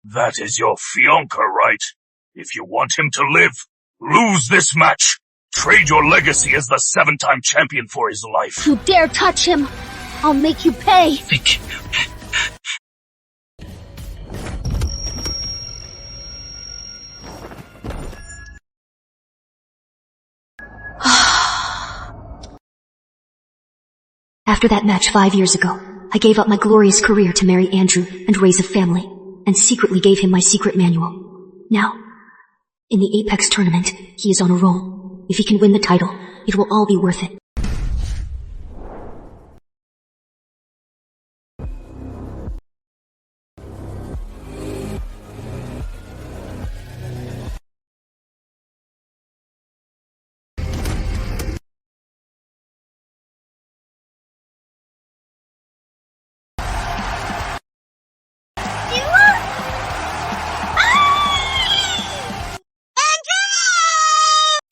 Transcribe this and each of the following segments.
That is your fiancé, right? If you want him to live, lose this match. Trade your legacy as the 7-time champion for his life. You dare touch him, I'll make you pay. Think. After that match 5 years ago, I gave up my glorious career to marry Andrew and raise a family, and secretly gave him my secret manual. Now, in the Apex tournament, he is on a roll. If he can win the title, it will all be worth it.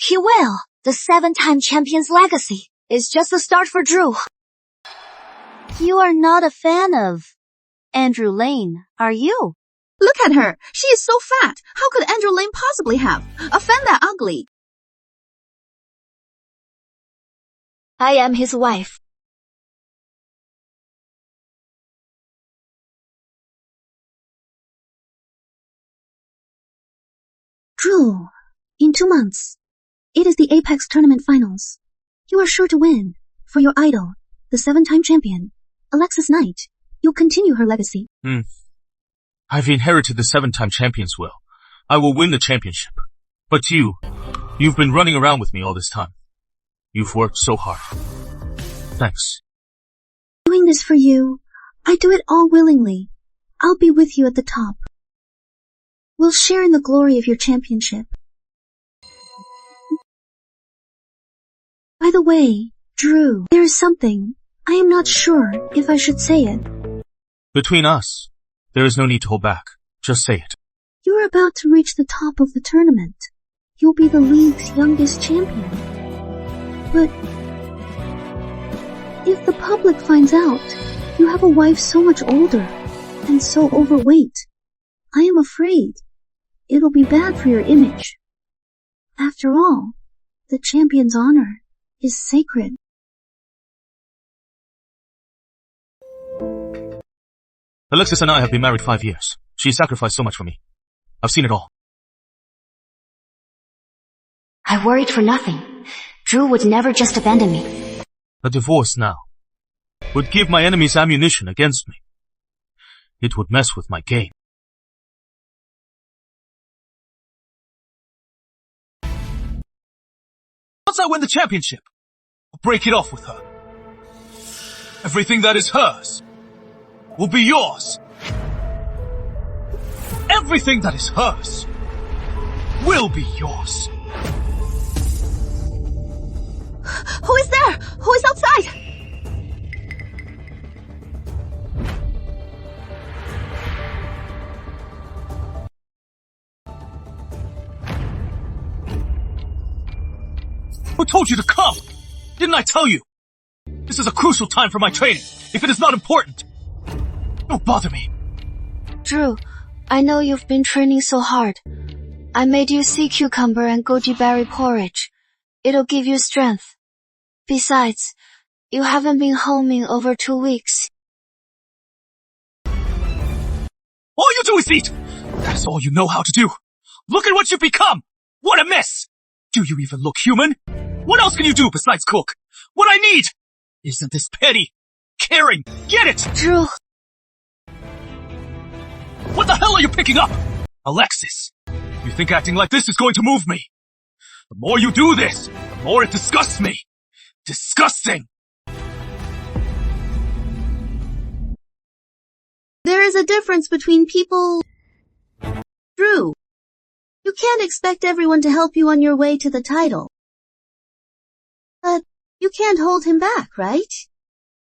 He will. The 7-time champion's legacy is just the start for Drew. You are not a fan of Andrew Lane, are you? Look at her. She is so fat. How could Andrew Lane possibly have a fan that ugly? I am his wife. Drew, in 2 months, it is the Apex tournament finals. You are sure to win. For your idol, the 7-time champion, Alexis Knight, you'll continue her legacy. I've inherited the 7-time champion's will. I will win the championship. But you've been running around with me all this time. You've worked so hard. Thanks. Doing this for you, I do it all willingly. I'll be with you at the top. We'll share in the glory of your championship. By the way, Drew, there is something. I am not sure if I should say it. Between us, there is no need to hold back. Just say it. You're about to reach the top of the tournament. You'll be the league's youngest champion. But if the public finds out you have a wife so much older and so overweight, I am afraid it'll be bad for your image. After all, the champion's honor is sacred. Alexis and I have been married 5 years. She sacrificed so much for me. I've seen it all. I worried for nothing. Drew would never just abandon me. A divorce now would give my enemies ammunition against me. It would mess with my game. Once I win the championship, I'll break it off with her. Everything that is hers will be yours. Everything that is hers will be yours. Who is there? Who is outside? Who told you to come? Didn't I tell you? This is a crucial time for my training. If it is not important, don't bother me. Drew, I know you've been training so hard. I made you sea cucumber and goji berry porridge. It'll give you strength. Besides, you haven't been home in over 2 weeks. All you do is eat! That is all you know how to do. Look at what you've become! What a mess! Do you even look human? What else can you do besides cook? What I need! Isn't this petty? Caring! Get it! Drew! What the hell are you picking up? Alexis, you think acting like this is going to move me? The more you do this, the more it disgusts me. Disgusting! There is a difference between people. Drew, you can't expect everyone to help you on your way to the title. But you can't hold him back, right?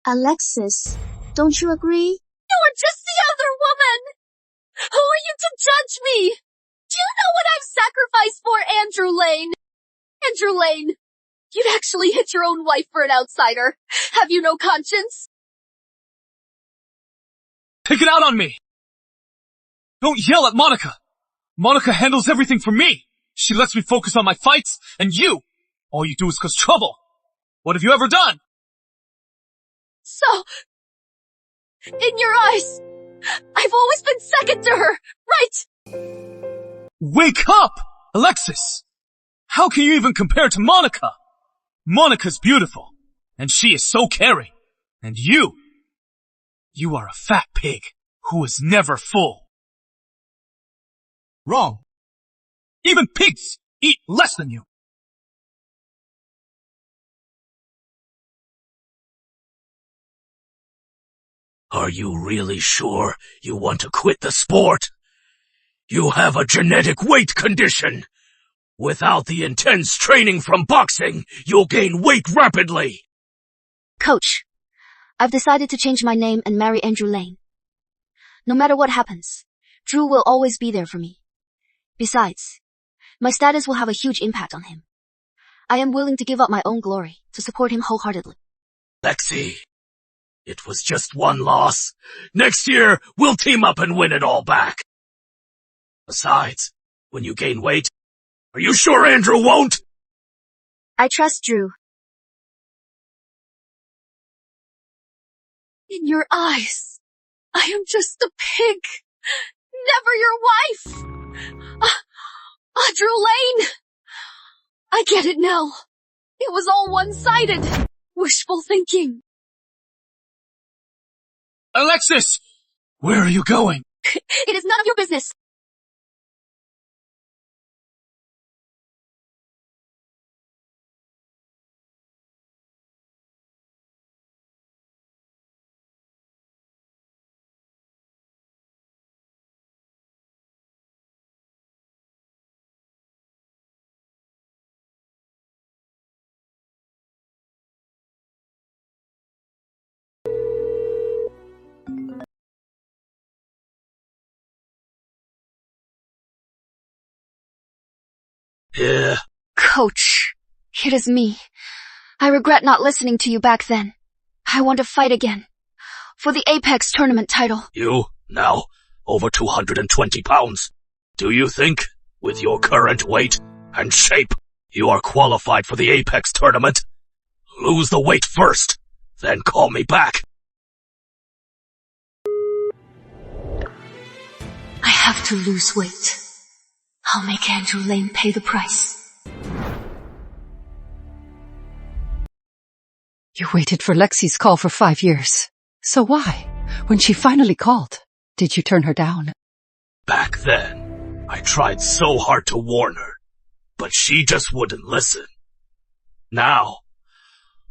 Alexis, don't you agree? You are just the other woman! Who are you to judge me? Do you know what I've sacrificed for Andrew Lane? Andrew Lane, you'd actually hit your own wife for an outsider. Have you no conscience? Take it out on me! Don't yell at Monica! Monica handles everything for me! She lets me focus on my fights, and you! All you do is cause trouble! What have you ever done? So, in your eyes, I've always been second to her, right? Wake up! Alexis! How can you even compare to Monica? Monica's beautiful, and she is so caring. And you are a fat pig who is never full. Wrong. Even pigs eat less than you. Are you really sure you want to quit the sport? You have a genetic weight condition. Without the intense training from boxing, you'll gain weight rapidly. Coach, I've decided to change my name and marry Andrew Lane. No matter what happens, Drew will always be there for me. Besides, my status will have a huge impact on him. I am willing to give up my own glory to support him wholeheartedly. Lexi, it was just one loss. Next year, we'll team up and win it all back. Besides, when you gain weight, are you sure Andrew won't? I trust Drew. In your eyes, I am just a pig, never your wife. Drew Lane! I get it now. It was all one-sided. Wishful thinking. Alexis! Where are you going? It is none of your business. Yeah. Coach, it is me. I regret not listening to you back then. I want to fight again. For the Apex tournament title. You, now, over 220 pounds. Do you think, with your current weight and shape, you are qualified for the Apex tournament? Lose the weight first, then call me back. I have to lose weight. I'll make Andrew Lane pay the price. You waited for Lexi's call for 5 years. So why, when she finally called, did you turn her down? Back then, I tried so hard to warn her, but she just wouldn't listen. Now,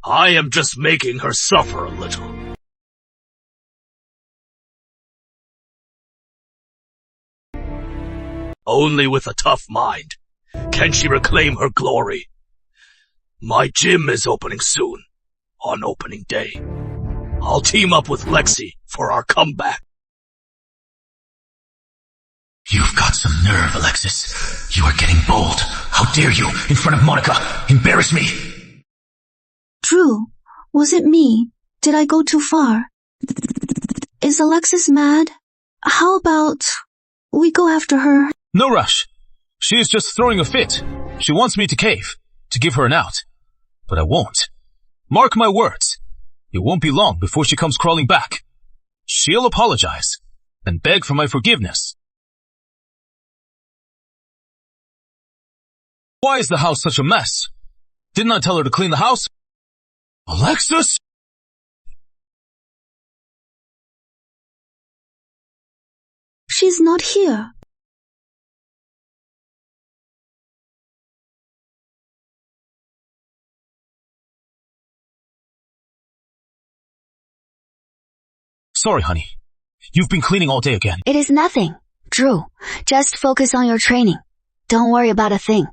I am just making her suffer a little. Only with a tough mind can she reclaim her glory. My gym is opening soon, on opening day. I'll team up with Lexi for our comeback. You've got some nerve, Alexis. You are getting bold. How dare you, in front of Monica, embarrass me? Drew, was it me? Did I go too far? Is Alexis mad? How about we go after her? No rush. She is just throwing a fit. She wants me to cave, to give her an out. But I won't. Mark my words. It won't be long before she comes crawling back. She'll apologize, and beg for my forgiveness. Why is the house such a mess? Didn't I tell her to clean the house? Alexis? She's not here. Sorry, honey. You've been cleaning all day again. It is nothing. Drew, just focus on your training. Don't worry about a thing.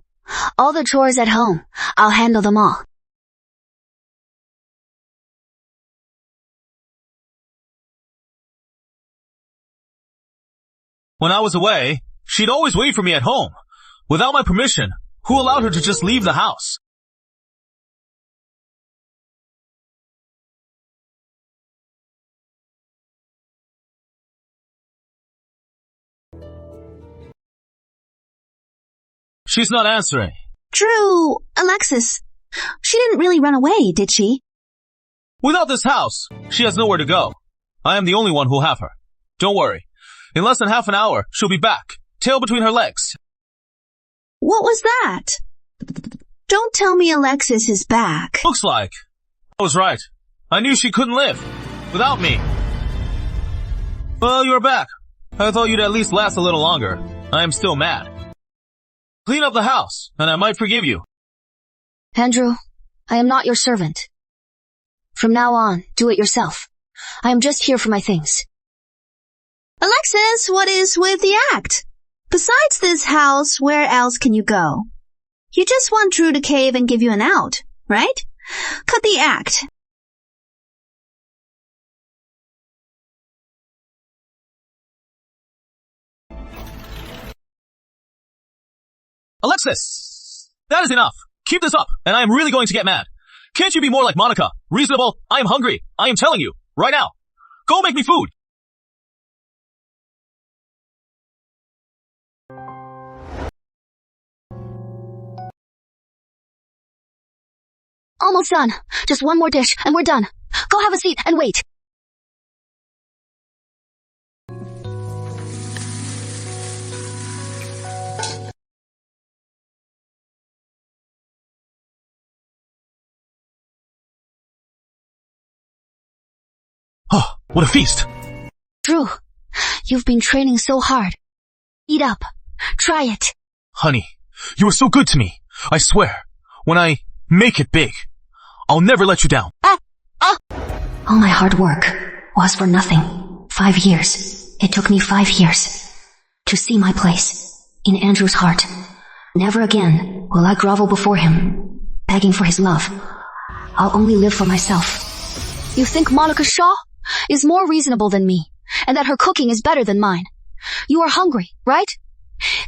All the chores at home, I'll handle them all. When I was away, she'd always wait for me at home. Without my permission, who allowed her to just leave the house? She's not answering. Drew, Alexis, she didn't really run away, did she? Without this house, she has nowhere to go. I am the only one who'll have her. Don't worry. In less than half an hour, she'll be back, tail between her legs. What was that? Don't tell me Alexis is back. Looks like. I was right. I knew she couldn't live without me. Well, you're back. I thought you'd at least last a little longer. I am still mad. Clean up the house, and I might forgive you. Andrew, I am not your servant. From now on, do it yourself. I am just here for my things. Alexis, what is with the act? Besides this house, where else can you go? You just want Drew to cave and give you an out, right? Cut the act. Alexis! That is enough. Keep this up, and I am really going to get mad. Can't you be more like Monica? Reasonable? I am hungry. I am telling you. Right now. Go make me food. Almost done. Just one more dish, and we're done. Go have a seat and wait. Oh, what a feast. Drew, you've been training so hard. Eat up. Try it. Honey, you were so good to me. I swear, when I make it big, I'll never let you down. All my hard work was for nothing. 5 years. It took me 5 years to see my place in Andrew's heart. Never again will I grovel before him, begging for his love. I'll only live for myself. You think Monica Shaw is more reasonable than me, and that her cooking is better than mine. You are hungry, right?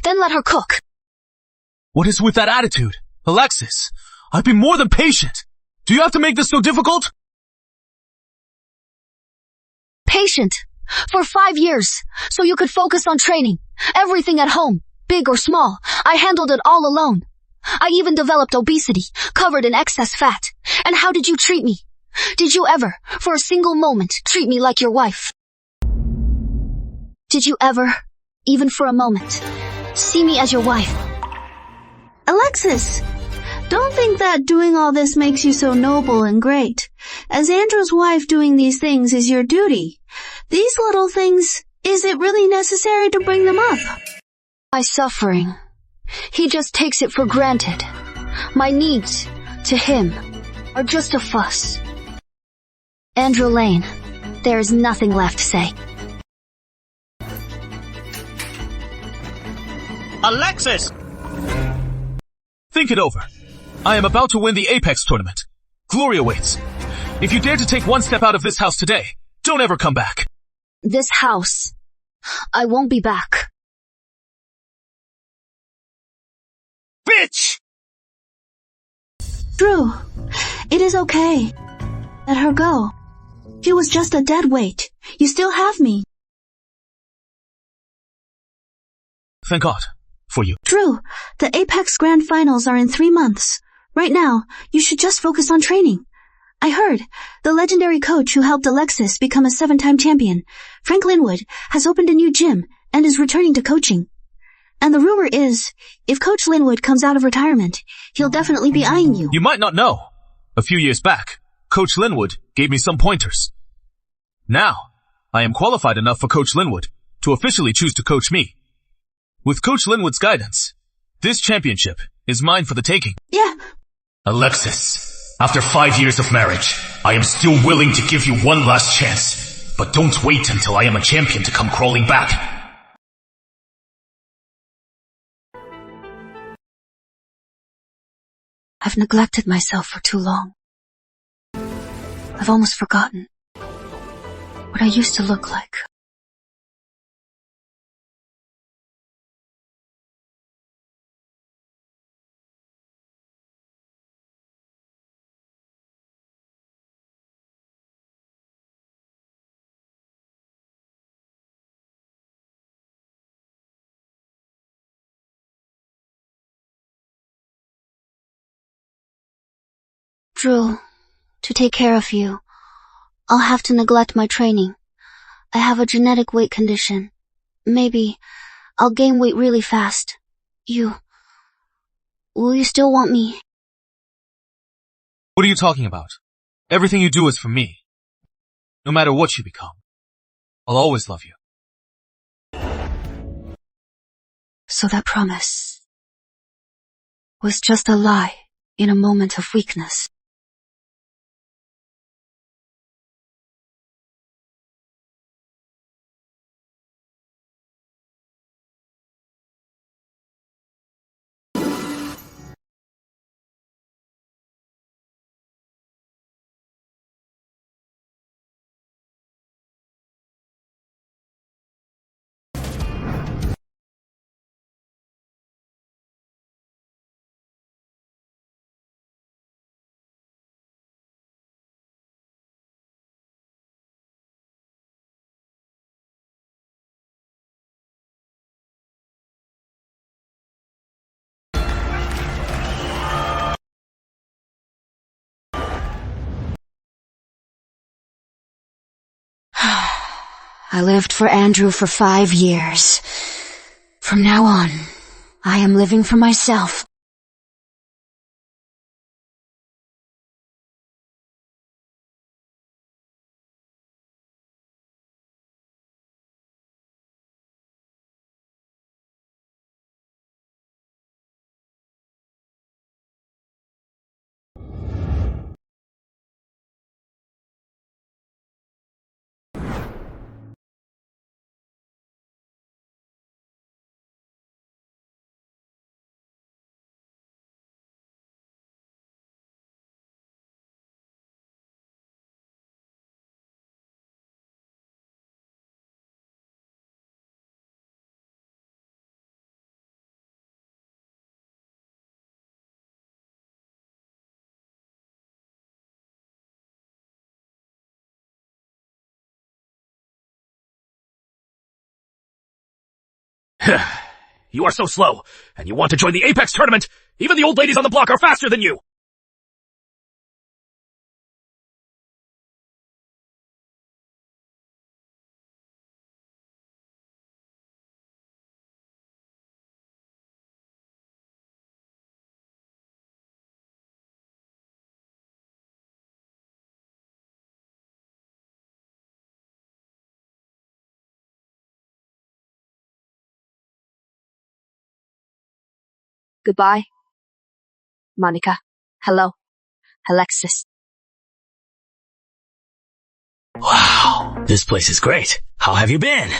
Then let her cook. What is with that attitude? Alexis, I've been more than patient. Do you have to make this so difficult? Patient. For 5 years, so you could focus on training. Everything at home, big or small, I handled it all alone. I even developed obesity, covered in excess fat. And how did you treat me? Did you ever, for a single moment, treat me like your wife? Did you ever, even for a moment, see me as your wife? Alexis, don't think that doing all this makes you so noble and great. As Andrew's wife, doing these things is your duty. These little things, is it really necessary to bring them up? My suffering. He just takes it for granted. My needs, to him, are just a fuss. Andrew Lane, there is nothing left to say. Alexis! Think it over. I am about to win the Apex tournament. Glory awaits. If you dare to take one step out of this house today, don't ever come back. This house. I won't be back. Bitch! Drew, it is okay. Let her go. She was just a dead weight. You still have me. Thank God. For you. Drew, the Apex Grand Finals are in 3 months. Right now, you should just focus on training. I heard the legendary coach who helped Alexis become a 7-time champion, Frank Linwood, has opened a new gym and is returning to coaching. And the rumor is, if Coach Linwood comes out of retirement, he'll definitely be eyeing you. You might not know. A few years back, Coach Linwood gave me some pointers. Now, I am qualified enough for Coach Linwood to officially choose to coach me. With Coach Linwood's guidance, this championship is mine for the taking. Yeah. Alexis, after 5 years of marriage, I am still willing to give you one last chance. But don't wait until I am a champion to come crawling back. I've neglected myself for too long. I've almost forgotten what I used to look like. Drew, to take care of you, I'll have to neglect my training. I have a genetic weight condition. Maybe I'll gain weight really fast. Will you still want me? What are you talking about? Everything you do is for me. No matter what you become, I'll always love you. So that promise was just a lie in a moment of weakness. I lived for Andrew for 5 years. From now on, I am living for myself. You are so slow, and you want to join the Apex tournament? Even the old ladies on the block are faster than you! Goodbye. Monica. Hello. Alexis. Wow, this place is great. How have you been?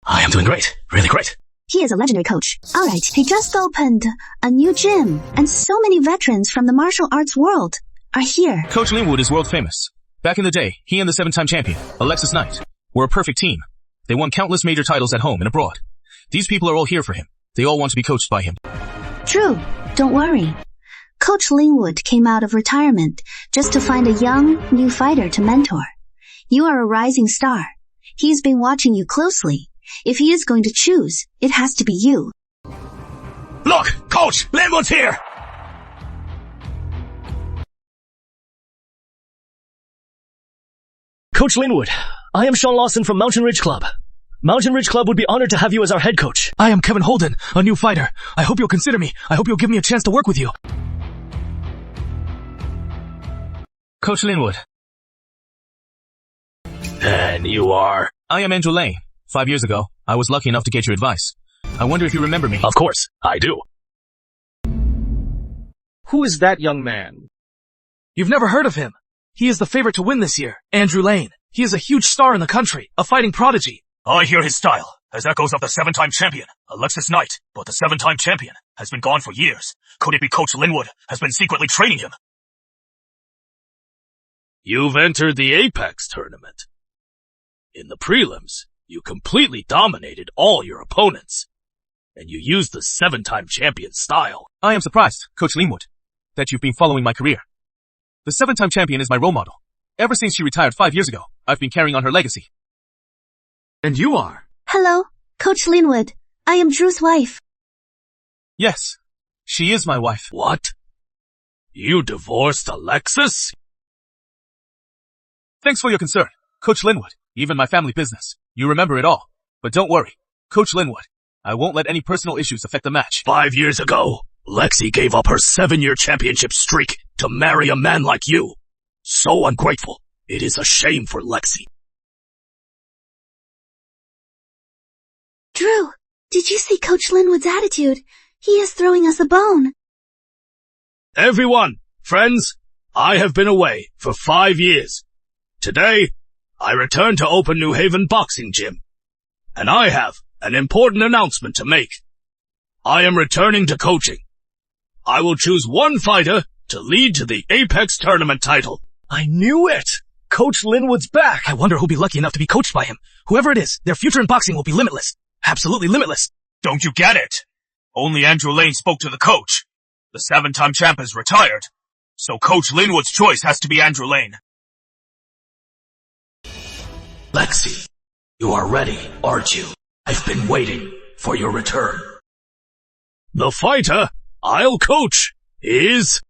I am doing great. Really great. He is a legendary coach. Alright, he just opened a new gym, and so many veterans from the martial arts world are here. Coach Linwood is world famous. Back in the day, he and the 7-time champion, Alexis Knight, were a perfect team. They won countless major titles at home and abroad. These people are all here for him. They all want to be coached by him. True, don't worry. Coach Linwood came out of retirement just to find a young, new fighter to mentor. You are a rising star. He's been watching you closely. If he is going to choose, it has to be you. Look, Coach Linwood's here! Coach Linwood, I am Sean Lawson from Mountain Ridge Club. Mountain Ridge Club would be honored to have you as our head coach. I am Kevin Holden, a new fighter. I hope you'll consider me. I hope you'll give me a chance to work with you. Coach Linwood. And you are? I am Andrew Lane. 5 years ago, I was lucky enough to get your advice. I wonder if you remember me. Of course, I do. Who is that young man? You've never heard of him. He is the favorite to win this year, Andrew Lane. He is a huge star in the country, a fighting prodigy. I hear his style as echoes of the 7-time champion, Alexis Knight. But the 7-time champion has been gone for years. Could it be Coach Linwood has been secretly training him? You've entered the Apex tournament. In the prelims, you completely dominated all your opponents. And you used the 7-time champion style. I am surprised, Coach Linwood, that you've been following my career. The 7-time champion is my role model. Ever since she retired 5 years ago, I've been carrying on her legacy. And you are? Hello, Coach Linwood. I am Drew's wife. Yes, she is my wife. What? You divorced Alexis? Thanks for your concern, Coach Linwood. Even my family business. You remember it all. But don't worry, Coach Linwood. I won't let any personal issues affect the match. 5 years ago, Lexi gave up her 7-year championship streak to marry a man like you. So ungrateful. It is a shame for Lexi. Drew, did you see Coach Linwood's attitude? He is throwing us a bone. Everyone, friends, I have been away for 5 years. Today, I return to Open New Haven Boxing Gym. And I have an important announcement to make. I am returning to coaching. I will choose one fighter to lead to the Apex Tournament title. I knew it! Coach Linwood's back! I wonder who'll be lucky enough to be coached by him. Whoever it is, their future in boxing will be limitless. Absolutely limitless. Don't you get it? Only Andrew Lane spoke to the coach. The 7-time champ is retired. So Coach Linwood's choice has to be Andrew Lane. Lexi, you are ready, aren't you? I've been waiting for your return. The fighter I'll coach is...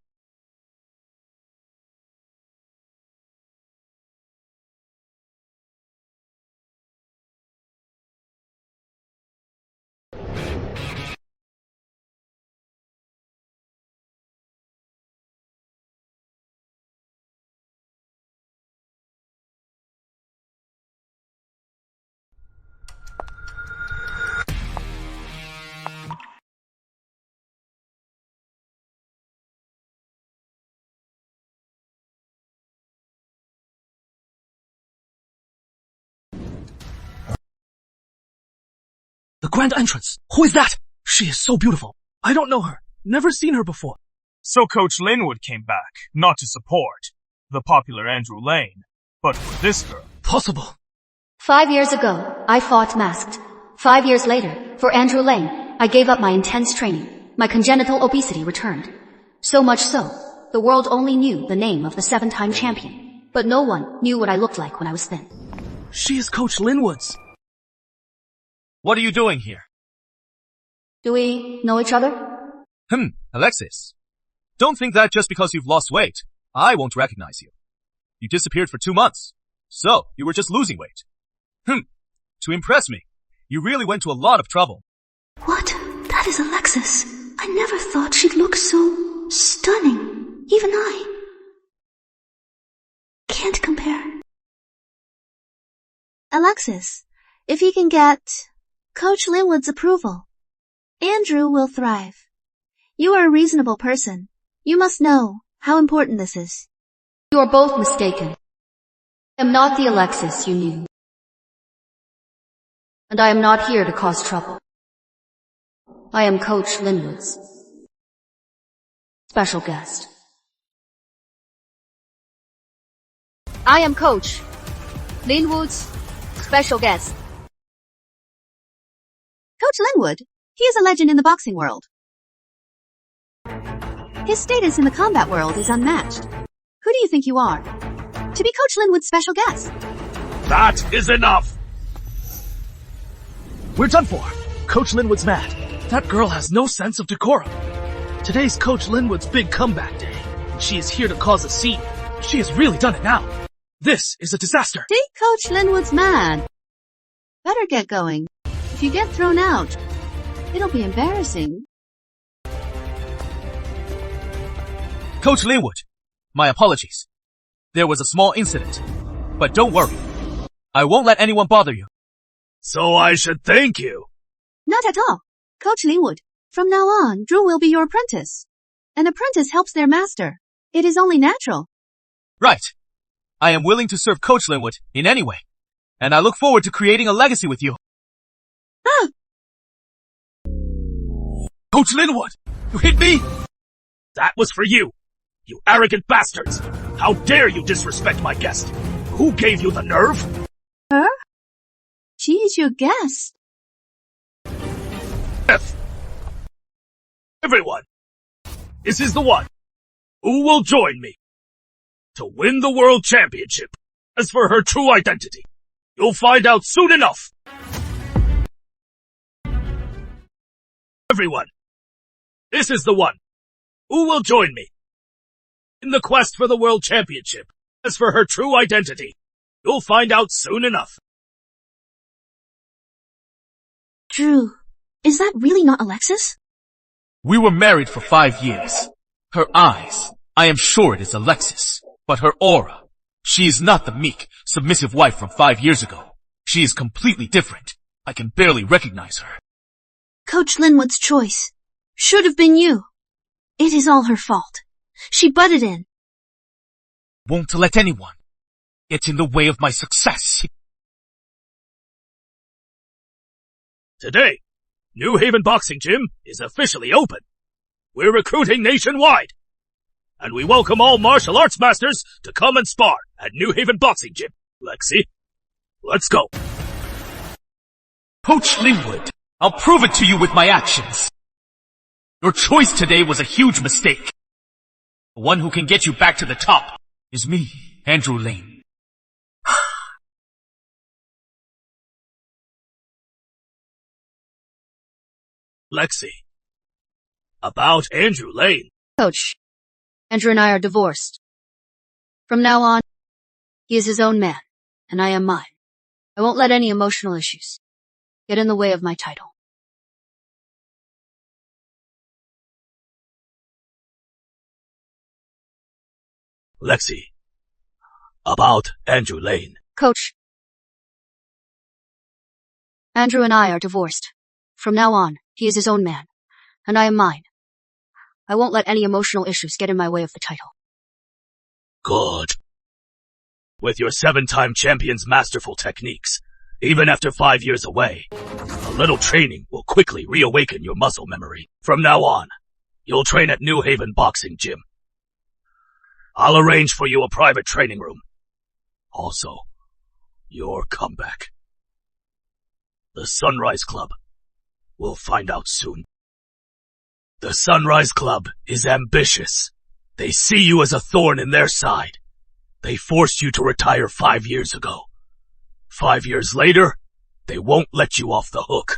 The grand entrance. Who is that? She is so beautiful. I don't know her. Never seen her before. So Coach Linwood came back, not to support the popular Andrew Lane, but for this girl. Possible. 5 years ago, I fought masked. 5 years later, for Andrew Lane, I gave up my intense training. My congenital obesity returned. So much so, the world only knew the name of the 7-time champion. But no one knew what I looked like when I was thin. She is Coach Linwood's. What are you doing here? Do we know each other? Alexis. Don't think that just because you've lost weight, I won't recognize you. You disappeared for 2 months. So, you were just losing weight. To impress me, you really went to a lot of trouble. What? That is Alexis. I never thought she'd look so stunning. Even I can't compare. Alexis, if he can get Coach Linwood's approval, Andrew will thrive. You are a reasonable person. You must know how important this is. You are both mistaken. I am not the Alexis you knew. And I am not here to cause trouble. I am Coach Linwood's special guest. I am Coach Linwood's special guest. Coach Linwood, he is a legend in the boxing world. His status in the combat world is unmatched. Who do you think you are? To be Coach Linwood's special guest. That is enough! We're done for. Coach Linwood's mad. That girl has no sense of decorum. Today's Coach Linwood's big comeback day. She is here to cause a scene. She has really done it now. This is a disaster. See, Coach Linwood's mad. Better get going. If you get thrown out, it'll be embarrassing. Coach Linwood, my apologies. There was a small incident. But don't worry. I won't let anyone bother you. So I should thank you. Not at all. Coach Linwood, from now on, Drew will be your apprentice. An apprentice helps their master. It is only natural. Right. I am willing to serve Coach Linwood in any way. And I look forward to creating a legacy with you. Ah! Coach Linwood, you hit me? That was for you. You arrogant bastards. How dare you disrespect my guest? Who gave you the nerve? Her? She is your guest. Everyone, this is the one. Who will join me to win the world championship? As for her true identity, you'll find out soon enough. Everyone, this is the one. Who will join me in the quest for the World Championship. As for her true identity, you'll find out soon enough. Drew, is that really not Alexis? We were married for 5 years. Her eyes, I am sure it is Alexis. But her aura, she is not the meek, submissive wife from 5 years ago. She is completely different. I can barely recognize her. Coach Linwood's choice should have been you. It is all her fault. She butted in. Won't let anyone get in the way of my success. Today, New Haven Boxing Gym is officially open. We're recruiting nationwide. And we welcome all martial arts masters to come and spar at New Haven Boxing Gym. Lexi, let's go. Coach Linwood, I'll prove it to you with my actions. Your choice today was a huge mistake. The one who can get you back to the top is me, Andrew Lane. Lexi, about Andrew Lane. Coach, Andrew and I are divorced. From now on, he is his own man, and I am mine. I won't let any emotional issues get in the way of my title. Lexi, about Andrew Lane. Coach, Andrew and I are divorced. From now on, he is his own man, and I am mine. I won't let any emotional issues get in my way of the title. Good. With your 7-time champion's masterful techniques, even after 5 years away, a little training will quickly reawaken your muscle memory. From now on, you'll train at New Haven Boxing Gym. I'll arrange for you a private training room. Also, your comeback. The Sunrise Club will find out soon. The Sunrise Club is ambitious. They see you as a thorn in their side. They forced you to retire 5 years ago. 5 years later, they won't let you off the hook.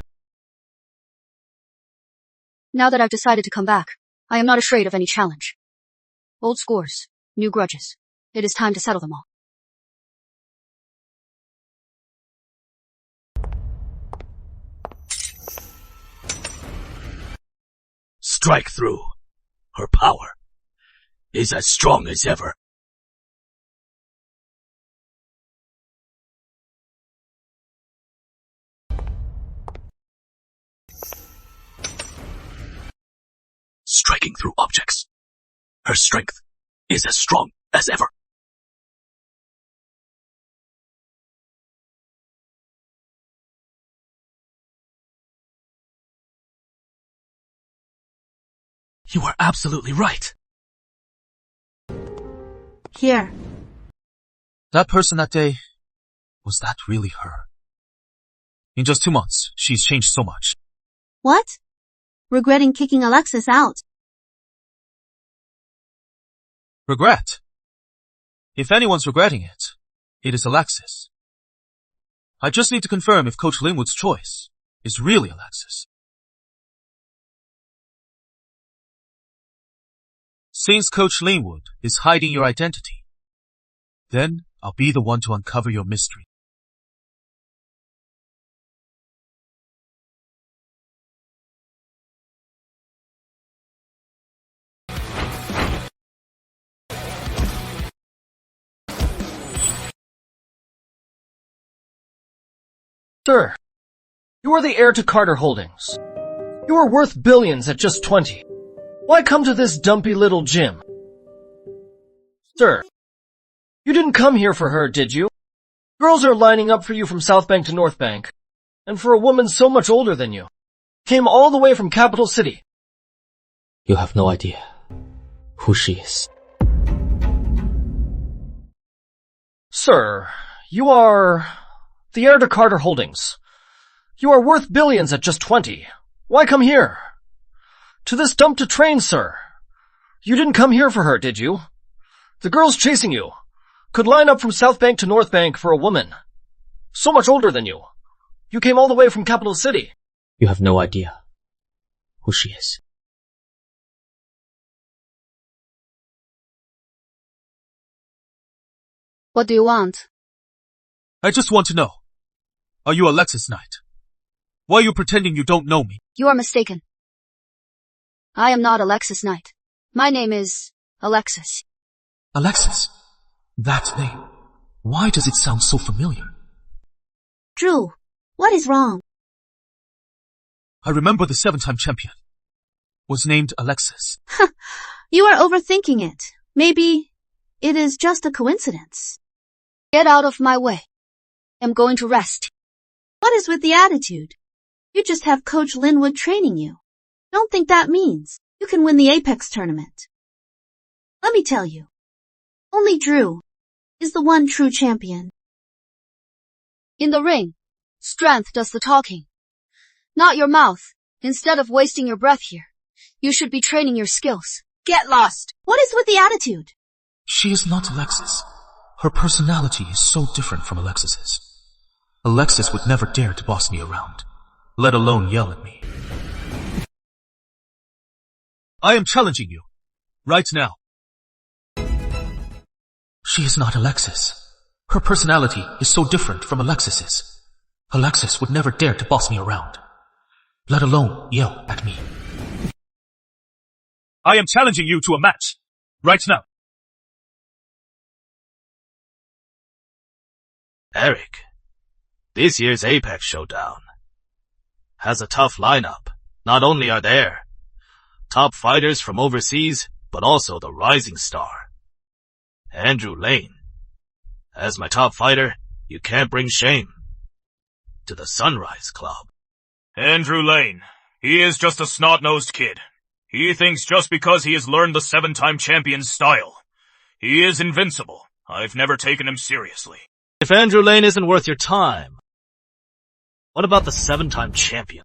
Now that I've decided to come back, I am not afraid of any challenge. Old scores, new grudges. It is time to settle them all. Strike through. Her power is as strong as ever. Striking through objects. Her strength is as strong as ever. You are absolutely right. Here. That person that day, was that really her? In just 2 months, she's changed so much. What? Regretting kicking Alexis out. Regret? If anyone's regretting it, it is Alexis. I just need to confirm if Coach Linwood's choice is really Alexis. Since Coach Linwood is hiding your identity, then I'll be the one to uncover your mystery. Sir, you are the heir to Carter Holdings. You are worth billions at just 20. Why come to this dumpy little gym? Sir, you didn't come here for her, did you? Girls are lining up for you from South Bank to North Bank. And for a woman so much older than you. Came all the way from Capital City. You have no idea who she is. Sir, you are the heir to Carter Holdings. You are worth billions at just 20. Why come here? To this dump to train, sir. You didn't come here for her, did you? The girls chasing you could line up from South Bank to North Bank for a woman so much older than you. You came all the way from Capital City. You have no idea who she is. What do you want? I just want to know. Are you Alexis Knight? Why are you pretending you don't know me? You are mistaken. I am not Alexis Knight. My name is Alexis. Alexis? That name. Why does it sound so familiar? Drew, what is wrong? I remember the 7-time champion was named Alexis. You are overthinking it. Maybe it is just a coincidence. Get out of my way. I'm going to rest. What is with the attitude? You just have Coach Linwood training you. Don't think that means you can win the Apex tournament. Let me tell you, only Drew is the one true champion. In the ring, strength does the talking. Not your mouth. Instead of wasting your breath here, you should be training your skills. Get lost. What is with the attitude? She is not Alexis. Her personality is so different from Alexis's. Alexis would never dare to boss me around, let alone yell at me. I am challenging you, right now. She is not Alexis. Her personality is so different from Alexis's. Alexis would never dare to boss me around, let alone yell at me. I am challenging you to a match, right now. Eric, this year's Apex Showdown has a tough lineup. Not only are there top fighters from overseas, but also the rising star, Andrew Lane. As my top fighter, you can't bring shame to the Sunrise Club. Andrew Lane. He is just a snot-nosed kid. He thinks just because he has learned the 7-time champion's style, he is invincible. I've never taken him seriously. If Andrew Lane isn't worth your time, what about the 7-time champion?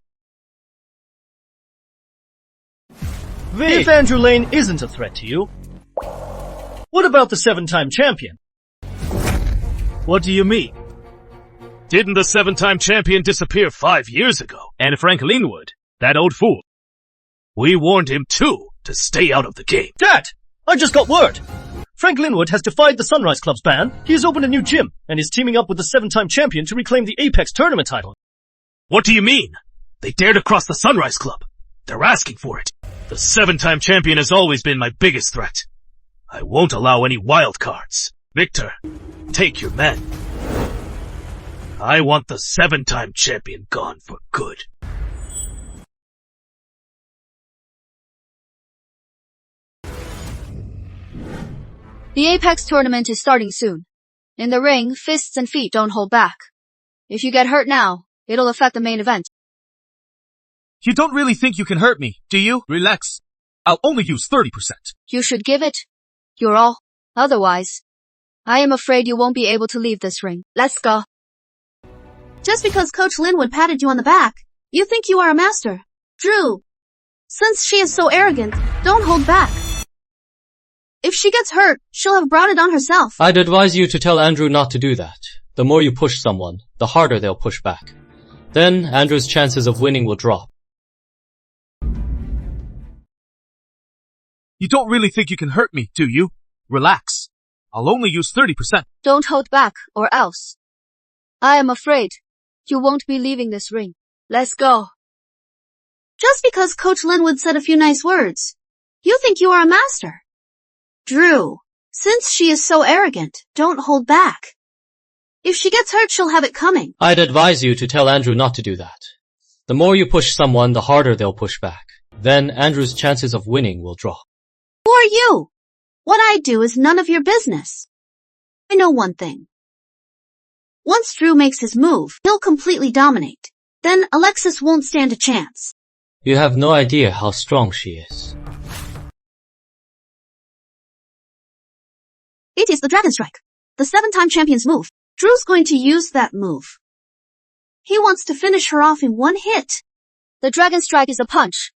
If Andrew Lane isn't a threat to you, what about the 7-time champion? What do you mean? Didn't the 7-time champion disappear 5 years ago? And Frank Linwood, that old fool. We warned him too to stay out of the game. Dad! I just got word! Frank Linwood has defied the Sunrise Club's ban, he has opened a new gym, and is teaming up with the 7-time champion to reclaim the Apex tournament title. What do you mean? They dare to cross the Sunrise Club. They're asking for it. The 7-time champion has always been my biggest threat. I won't allow any wild cards. Victor, take your men. I want the 7-time champion gone for good. The Apex tournament is starting soon. In the ring, fists and feet don't hold back. If you get hurt now, it'll affect the main event. You don't really think you can hurt me, do you? Relax. I'll only use 30%. You should give it your all. Otherwise, I am afraid you won't be able to leave this ring. Let's go. Just because Coach Linwood patted you on the back, you think you are a master. Drew, since she is so arrogant, don't hold back. If she gets hurt, she'll have brought it on herself. I'd advise you to tell Andrew not to do that. The more you push someone, the harder they'll push back. Then Andrew's chances of winning will drop. You don't really think you can hurt me, do you? Relax. I'll only use 30%. Don't hold back, or else I am afraid you won't be leaving this ring. Let's go. Just because Coach Linwood said a few nice words, you think you are a master. Drew, since she is so arrogant, don't hold back. If she gets hurt, she'll have it coming. I'd advise you to tell Andrew not to do that. The more you push someone, the harder they'll push back. Then Andrew's chances of winning will drop. Who are you? What I do is none of your business. I know one thing. Once Drew makes his move, he'll completely dominate. Then Alexis won't stand a chance. You have no idea how strong she is. It is the Dragon Strike, the 7-time champion's move. Drew's going to use that move. He wants to finish her off in one hit. The Dragon Strike is a punch,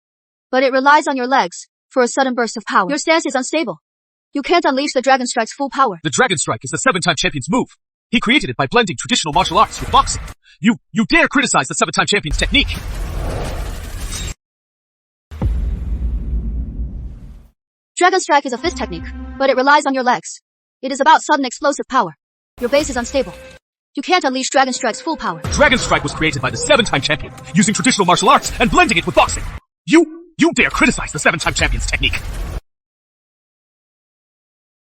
but it relies on your legs for a sudden burst of power. Your stance is unstable. You can't unleash the Dragon Strike's full power. The Dragon Strike is the 7-time champion's move. He created it by blending traditional martial arts with boxing. You dare criticize the 7-time champion's technique? Dragon Strike is a fist technique, but it relies on your legs. It is about sudden explosive power. Your base is unstable. You can't unleash Dragon Strike's full power. Dragon Strike was created by the 7-time champion, using traditional martial arts and blending it with boxing. You dare criticize the 7-time champion's technique.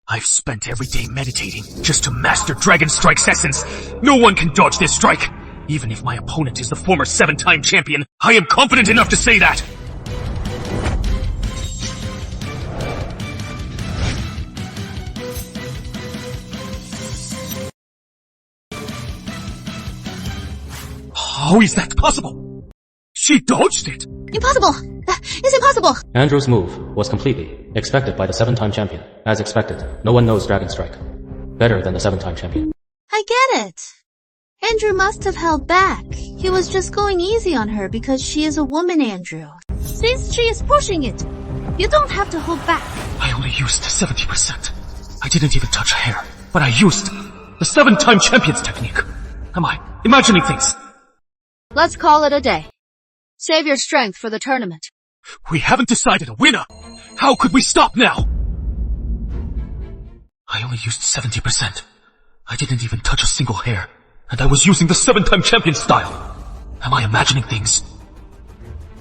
I've spent every day meditating just to master Dragon Strike's essence. No one can dodge this strike. Even if my opponent is the former 7-time champion, I am confident enough to say that. How is that possible? She dodged it. Impossible! It's impossible! Andrew's move was completely expected by the 7-time champion. As expected, no one knows Dragon Strike better than the 7-time champion. I get it. Andrew must have held back. He was just going easy on her because she is a woman, Andrew. Since she is pushing it, you don't have to hold back. I only used 70%. I didn't even touch a hair, but I used the 7-time champion's technique. Am I imagining things? Let's call it a day. Save your strength for the tournament. We haven't decided a winner. How could we stop now? I only used 70%. I didn't even touch a single hair, and I was using the 7-time champion style. Am I imagining things?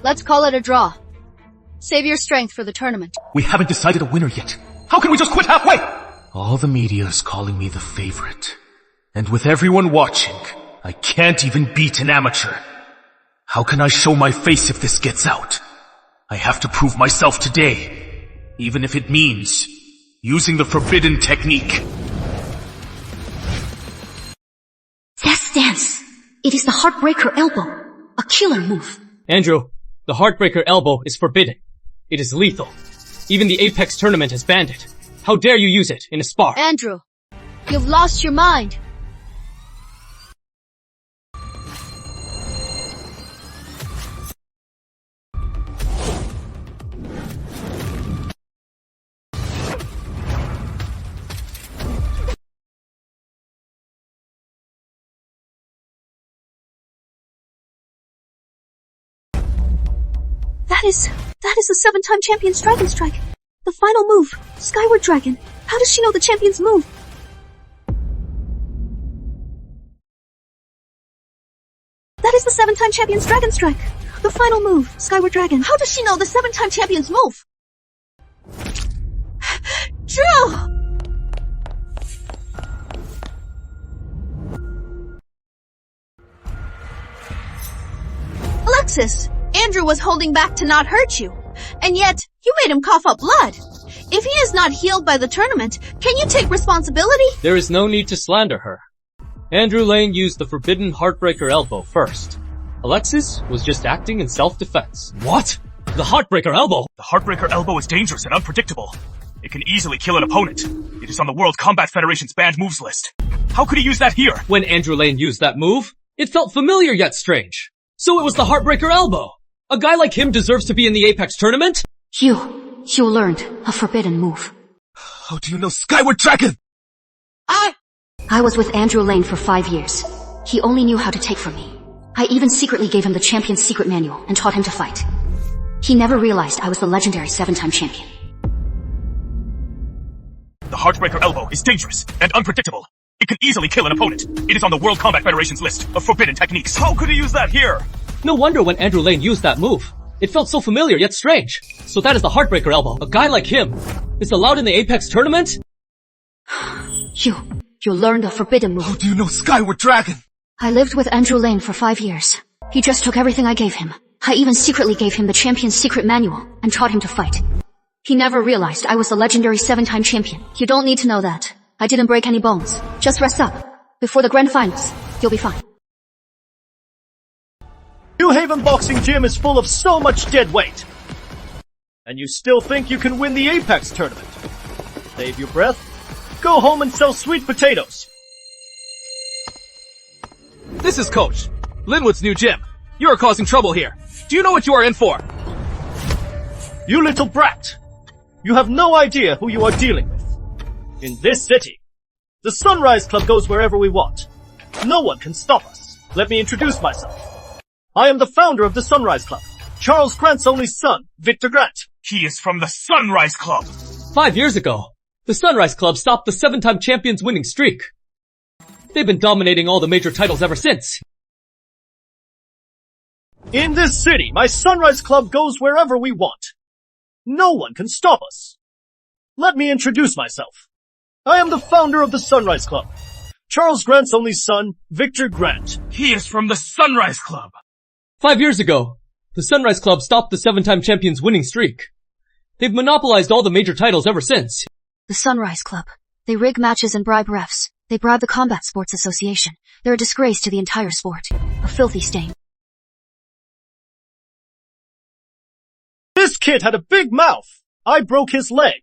Let's call it a draw. Save your strength for the tournament. We haven't decided a winner yet. How can we just quit halfway? All the media is calling me the favorite. And with everyone watching, I can't even beat an amateur. How can I show my face if this gets out? I have to prove myself today, even if it means using the forbidden technique. Fast dance. It is the Heartbreaker Elbow. A killer move. Andrew, the Heartbreaker Elbow is forbidden. It is lethal. Even the Apex tournament has banned it. How dare you use it in a spar? Andrew, you've lost your mind. That is the 7-time champion's Dragon Strike. The final move, Skyward Dragon. How does she know the champion's move? That is the 7-time champion's Dragon Strike. The final move, Skyward Dragon. How does she know the 7-time champion's move? Drew! Alexis, Andrew was holding back to not hurt you, and yet you made him cough up blood. If he is not healed by the tournament, can you take responsibility? There is no need to slander her. Andrew Lane used the forbidden Heartbreaker Elbow first. Alexis was just acting in self-defense. What? The Heartbreaker Elbow? The Heartbreaker Elbow is dangerous and unpredictable. It can easily kill an opponent. It is on the World Combat Federation's banned moves list. How could he use that here? When Andrew Lane used that move, it felt familiar yet strange. So it was the Heartbreaker Elbow. A guy like him deserves to be in the Apex tournament? You learned a forbidden move. How do you know Skyward Dragon? I was with Andrew Lane for 5 years. He only knew how to take from me. I even secretly gave him the champion's secret manual and taught him to fight. He never realized I was the legendary 7-time champion. The Heartbreaker Elbow is dangerous and unpredictable. It can easily kill an opponent. It is on the World Combat Federation's list of forbidden techniques. How could he use that here? No wonder when Andrew Lane used that move. It felt so familiar yet strange. So that is the Heartbreaker Elbow. A guy like him is allowed in the Apex tournament? You learned a forbidden move. How do you know Skyward Dragon? I lived with Andrew Lane for 5 years. He just took everything I gave him. I even secretly gave him the champion's secret manual and taught him to fight. He never realized I was the legendary 7-time champion. You don't need to know that. I didn't break any bones. Just rest up. Before the grand finals, you'll be fine. New Haven Boxing Gym is full of so much dead weight. And you still think you can win the Apex tournament? Save your breath. Go home and sell sweet potatoes. This is Coach. Linwood's new gym. You are causing trouble here. Do you know what you are in for? You little brat. You have no idea who you are dealing with. In this city, the Sunrise Club goes wherever we want. No one can stop us. Let me introduce myself. I am the founder of the Sunrise Club, Charles Grant's only son, Victor Grant. He is from the Sunrise Club. 5 years ago, the Sunrise Club stopped the 7-time champion's winning streak. They've been dominating all the major titles ever since. In this city, my Sunrise Club goes wherever we want. No one can stop us. Let me introduce myself. I am the founder of the Sunrise Club. Charles Grant's only son, Victor Grant. He is from the Sunrise Club. 5 years ago, the Sunrise Club stopped the 7-time champions' winning streak. They've monopolized all the major titles ever since. The Sunrise Club. They rig matches and bribe refs. They bribe the Combat Sports Association. They're a disgrace to the entire sport. A filthy stain. This kid had a big mouth. I broke his leg.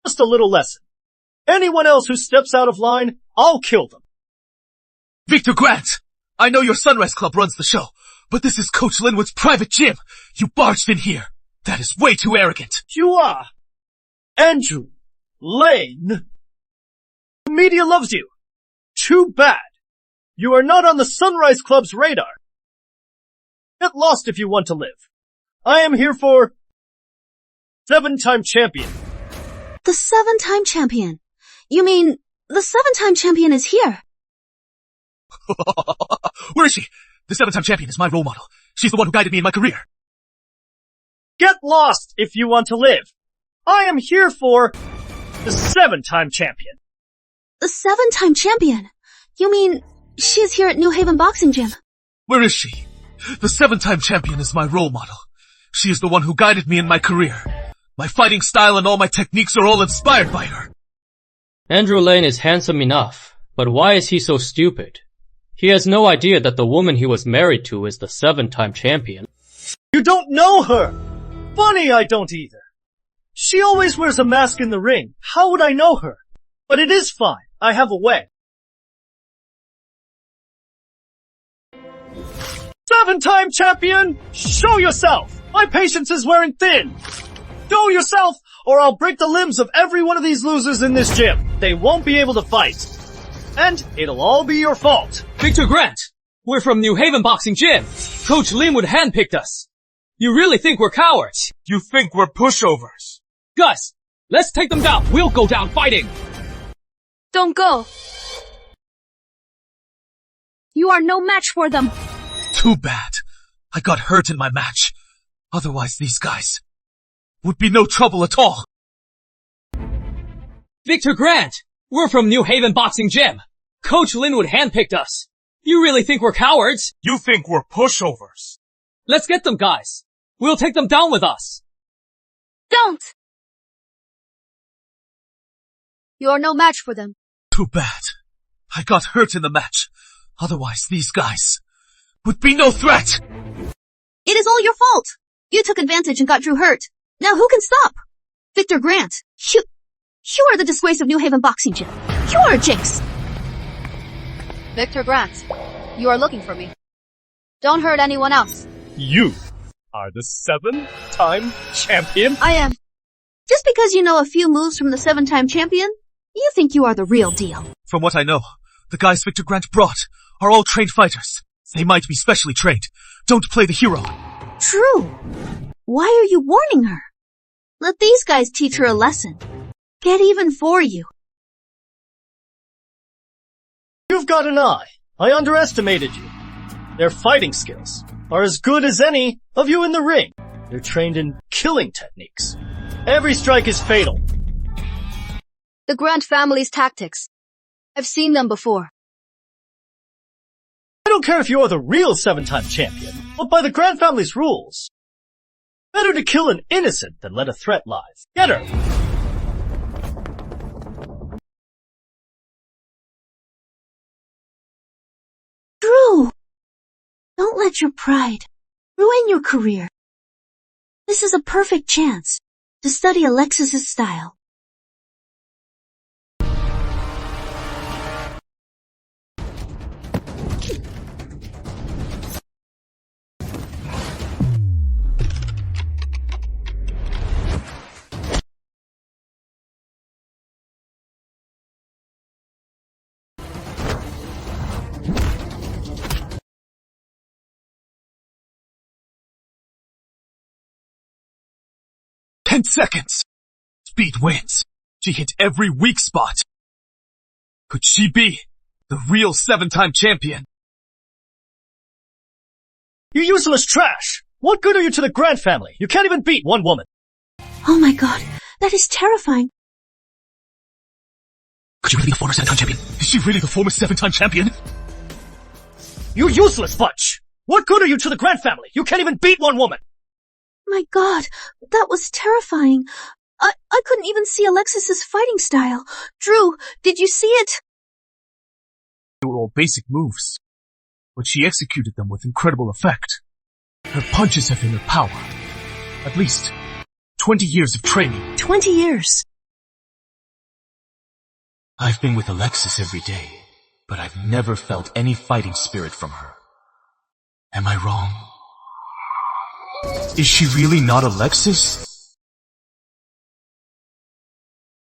Just a little lesson. Anyone else who steps out of line, I'll kill them. Victor Grant! I know your Sunrise Club runs the show, but this is Coach Linwood's private gym. You barged in here. That is way too arrogant. You are Andrew Lane. The media loves you. Too bad. You are not on the Sunrise Club's radar. Get lost if you want to live. I am here for 7-time champion. The 7-time champion. You mean, the 7-time champion is here? Where is she? The 7-time champion is my role model. She's the one who guided me in my career. Get lost if you want to live. I am here for the 7-time champion. The 7-time champion? You mean, she's here at New Haven Boxing Gym? Where is she? The 7-time champion is my role model. She is the one who guided me in my career. My fighting style and all my techniques are all inspired by her. Andrew Lane is handsome enough, but why is he so stupid? He has no idea that the woman he was married to is the 7-time champion. You don't know her! Funny I don't either. She always wears a mask in the ring. How would I know her? But it is fine. I have a way. 7-time champion! Show yourself! My patience is wearing thin! Show yourself, or I'll break the limbs of every one of these losers in this gym. They won't be able to fight. And it'll all be your fault. Victor Grant! We're from New Haven Boxing Gym. Coach Linwood handpicked us. You really think we're cowards? You think we're pushovers? Gus, let's take them down. We'll go down fighting. Don't go. You are no match for them. Too bad. I got hurt in my match. Otherwise these guys would be no trouble at all. Victor Grant! We're from New Haven Boxing Gym. Coach Linwood handpicked us. You really think we're cowards? You think we're pushovers? Let's get them, guys. We'll take them down with us. Don't! You're no match for them. Too bad. I got hurt in the match. Otherwise these guys would be no threat. It is all your fault. You took advantage and got Drew hurt. Now who can stop? Victor Grant, you are the disgrace of New Haven Boxing Gym. You are a jinx. Victor Grant, you are looking for me. Don't hurt anyone else. You are the 7-time champion? I am. Just because you know a few moves from the 7-time champion, you think you are the real deal. From what I know, the guys Victor Grant brought are all trained fighters. They might be specially trained. Don't play the hero. True. Why are you warning her? Let these guys teach her a lesson. Get even for you. You've got an eye. I underestimated you. Their fighting skills are as good as any of you in the ring. They're trained in killing techniques. Every strike is fatal. The Grant family's tactics. I've seen them before. I don't care if you're the real 7-time champion, but by the Grant family's rules, better to kill an innocent than let a threat live. Get her! Drew! Don't let your pride ruin your career. This is a perfect chance to study Alexis's style. Ten seconds. Speed wins. She hit every weak spot. Could she be the real 7-time champion? You useless trash! What good are you to the Grant family? You can't even beat one woman. Oh my god, that is terrifying. Could she really be the former 7-time champion? Is she really the former 7-time champion? You useless bunch! What good are you to the Grant family? You can't even beat one woman! My god, that was terrifying. I couldn't even see Alexis's fighting style. Drew, did you see it? They were all basic moves, but she executed them with incredible effect. Her punches have inner power. At least 20 years of training. 20 years. I've been with Alexis every day, but I've never felt any fighting spirit from her. Am I wrong? Is she really not Alexis?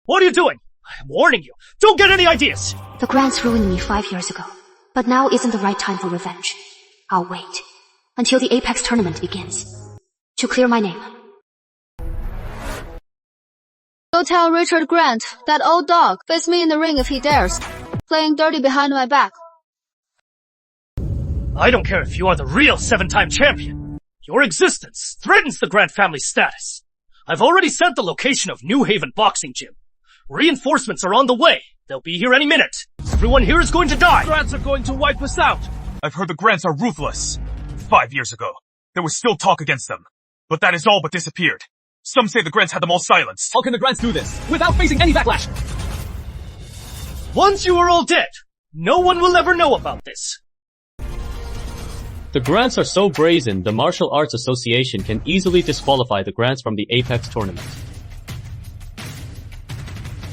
What are you doing? I'm warning you. Don't get any ideas! The Grants ruined me 5 years ago, but now isn't the right time for revenge. I'll wait until the Apex tournament begins to clear my name. Go tell Richard Grant, that old dog, face me in the ring if he dares. Playing dirty behind my back. I don't care if you are the real 7-time champion. Your existence threatens the Grant family's status. I've already sent the location of New Haven Boxing Gym. Reinforcements are on the way. They'll be here any minute. Everyone here is going to die. Grants are going to wipe us out. I've heard the Grants are ruthless. 5 years ago, there was still talk against them. But that has all but disappeared. Some say the Grants had them all silenced. How can the Grants do this without facing any backlash? Once you are all dead, no one will ever know about this. The Grants are so brazen, the Martial Arts Association can easily disqualify the Grants from the Apex tournament.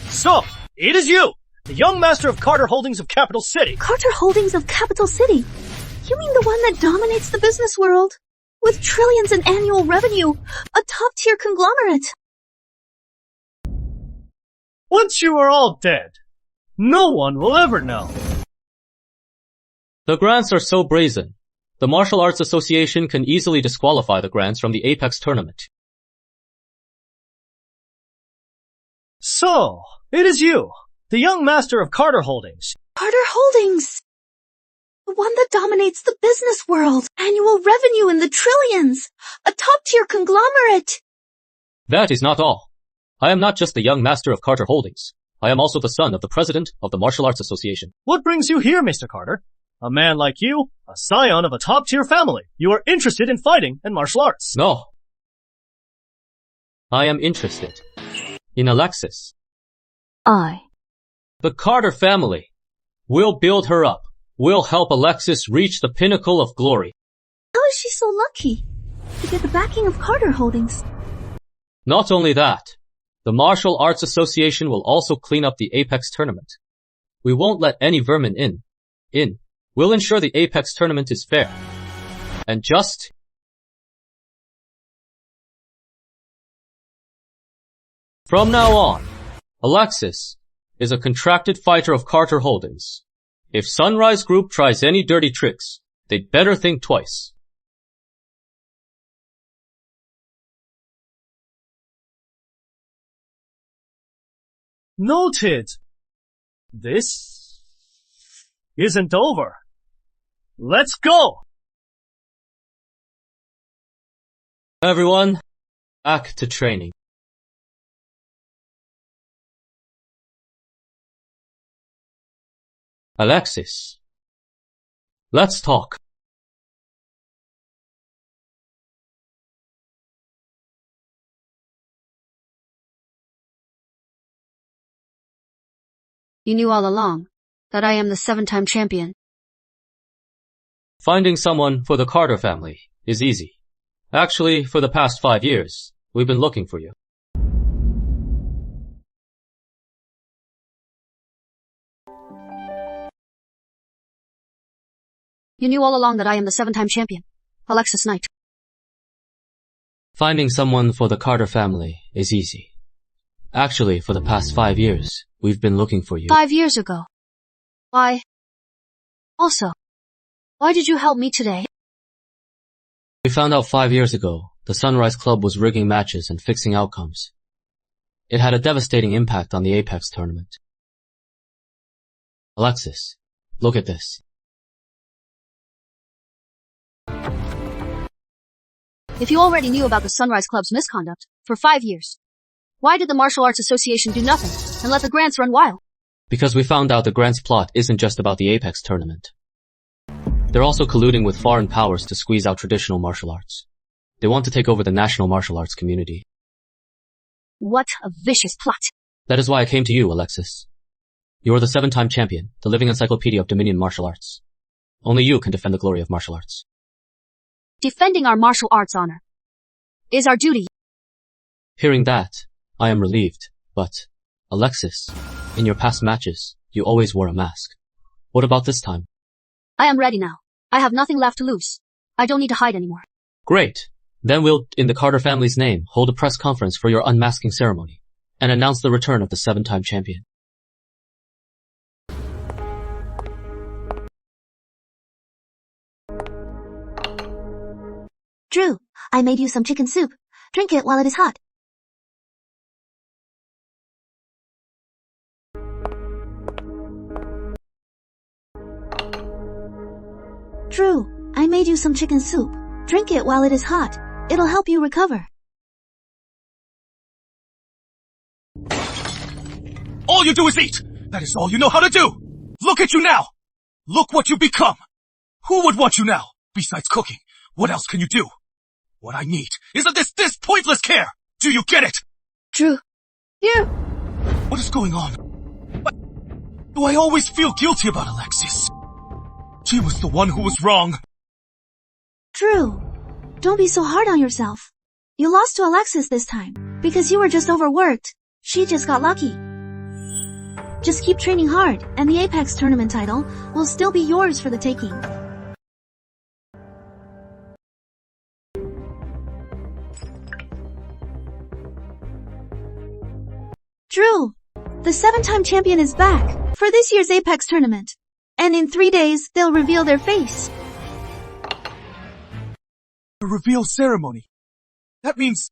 So, it is you, the young master of Carter Holdings of Capital City. Carter Holdings of Capital City. You mean the one that dominates the business world? With trillions in annual revenue, a top-tier conglomerate. Once you are all dead, no one will ever know. The Grants are so brazen, the Martial Arts Association can easily disqualify the Grants from the Apex tournament. So, it is you, the young master of Carter Holdings. Carter Holdings. The one that dominates the business world. Annual revenue in the trillions. A top-tier conglomerate. That is not all. I am not just the young master of Carter Holdings. I am also the son of the president of the Martial Arts Association. What brings you here, Mr. Carter? A man like you, a scion of a top-tier family. You are interested in fighting and martial arts. No. I am interested in Alexis. The Carter family. We'll build her up. We'll help Alexis reach the pinnacle of glory. How is she so lucky to get the backing of Carter Holdings? Not only that, the Martial Arts Association will also clean up the Apex tournament. We won't let any vermin in. We'll ensure the Apex tournament is fair and just. From now on, Alexis is a contracted fighter of Carter Holdings. If Sunrise Group tries any dirty tricks, they'd better think twice. Noted. This isn't over. Let's go! Everyone, back to training. Alexis, let's talk. You knew all along that I am the 7-time champion. Finding someone for the Carter family is easy. Actually, for the past 5 years, we've been looking for you. You knew all along that I am the 7-time champion, Alexis Knight. Finding someone for the Carter family is easy. Actually, for the past 5 years, we've been looking for you. 5 years ago. Why? Also, why did you help me today? We found out 5 years ago the Sunrise Club was rigging matches and fixing outcomes. It had a devastating impact on the Apex tournament. Alexis, look at this. If you already knew about the Sunrise Club's misconduct for 5 years, why did the Martial Arts Association do nothing and let the grants run wild? Because we found out the grants plot isn't just about the Apex tournament. They're also colluding with foreign powers to squeeze out traditional martial arts. They want to take over the national martial arts community. What a vicious plot. That is why I came to you, Alexis. You are the 7-time champion, the living encyclopedia of Dominion martial arts. Only you can defend the glory of martial arts. Defending our martial arts honor is our duty. Hearing that, I am relieved, but, Alexis, in your past matches, you always wore a mask. What about this time? I am ready now. I have nothing left to lose. I don't need to hide anymore. Great. Then we'll, in the Carter family's name, hold a press conference for your unmasking ceremony, and announce the return of the 7-time champion. Drew, I made you some chicken soup. Drink it while it is hot. Drew, I made you some chicken soup. Drink it while it is hot. It'll help you recover. All you do is eat! That is all you know how to do! Look at you now! Look what you've become! Who would want you now? Besides cooking, what else can you do? What I need isn't this pointless care! Do you get it? Drew, you... What is going on? Why do I always feel guilty about Alexis? She was the one who was wrong. Drew, don't be so hard on yourself. You lost to Alexis this time, because you were just overworked. She just got lucky. Just keep training hard, and the Apex tournament title will still be yours for the taking. Drew, the 7-time champion is back for this year's Apex tournament. And in 3 days, they'll reveal their face. The reveal ceremony. That means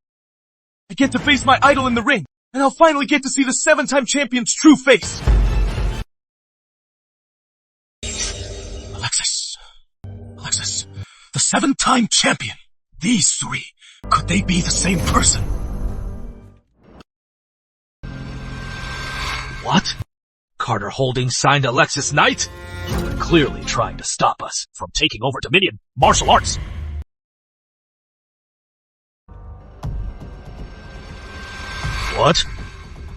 I get to face my idol in the ring, and I'll finally get to see the 7-time champion's true face. Alexis, the 7-time champion. These 3, could they be the same person? What? Carter Holdings signed Alexis Knight? They're clearly trying to stop us from taking over Dominion martial arts. What?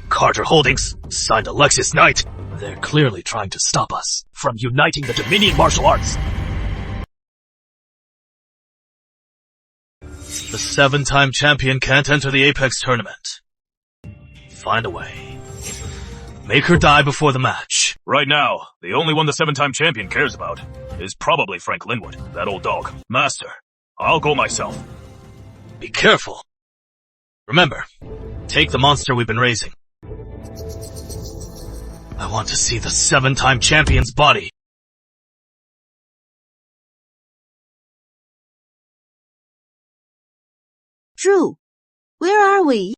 Carter Holdings signed Alexis Knight? They're clearly trying to stop us from uniting the Dominion martial arts. The 7-time champion can't enter the Apex tournament. Find a way. Make her die before the match. Right now, the only one the 7-time champion cares about is probably Frank Linwood, that old dog. Master, I'll go myself. Be careful. Remember, take the monster we've been raising. I want to see the 7-time champion's body. Drew, where are we?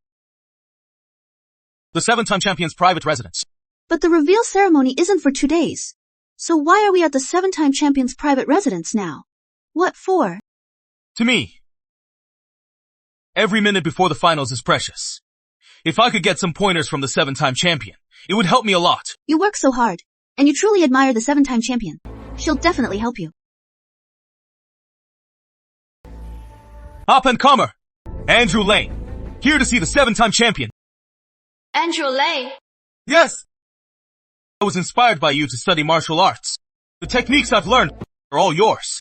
The 7-time champion's private residence. But the reveal ceremony isn't for 2 days. So why are we at the 7-time champion's private residence now? What for? To me, every minute before the finals is precious. If I could get some pointers from the 7-time champion, it would help me a lot. You work so hard, and you truly admire the 7-time champion. She'll definitely help you. Up and comer, Andrew Lane, here to see the 7-time champion. Andrew Lane? Yes! I was inspired by you to study martial arts. The techniques I've learned are all yours.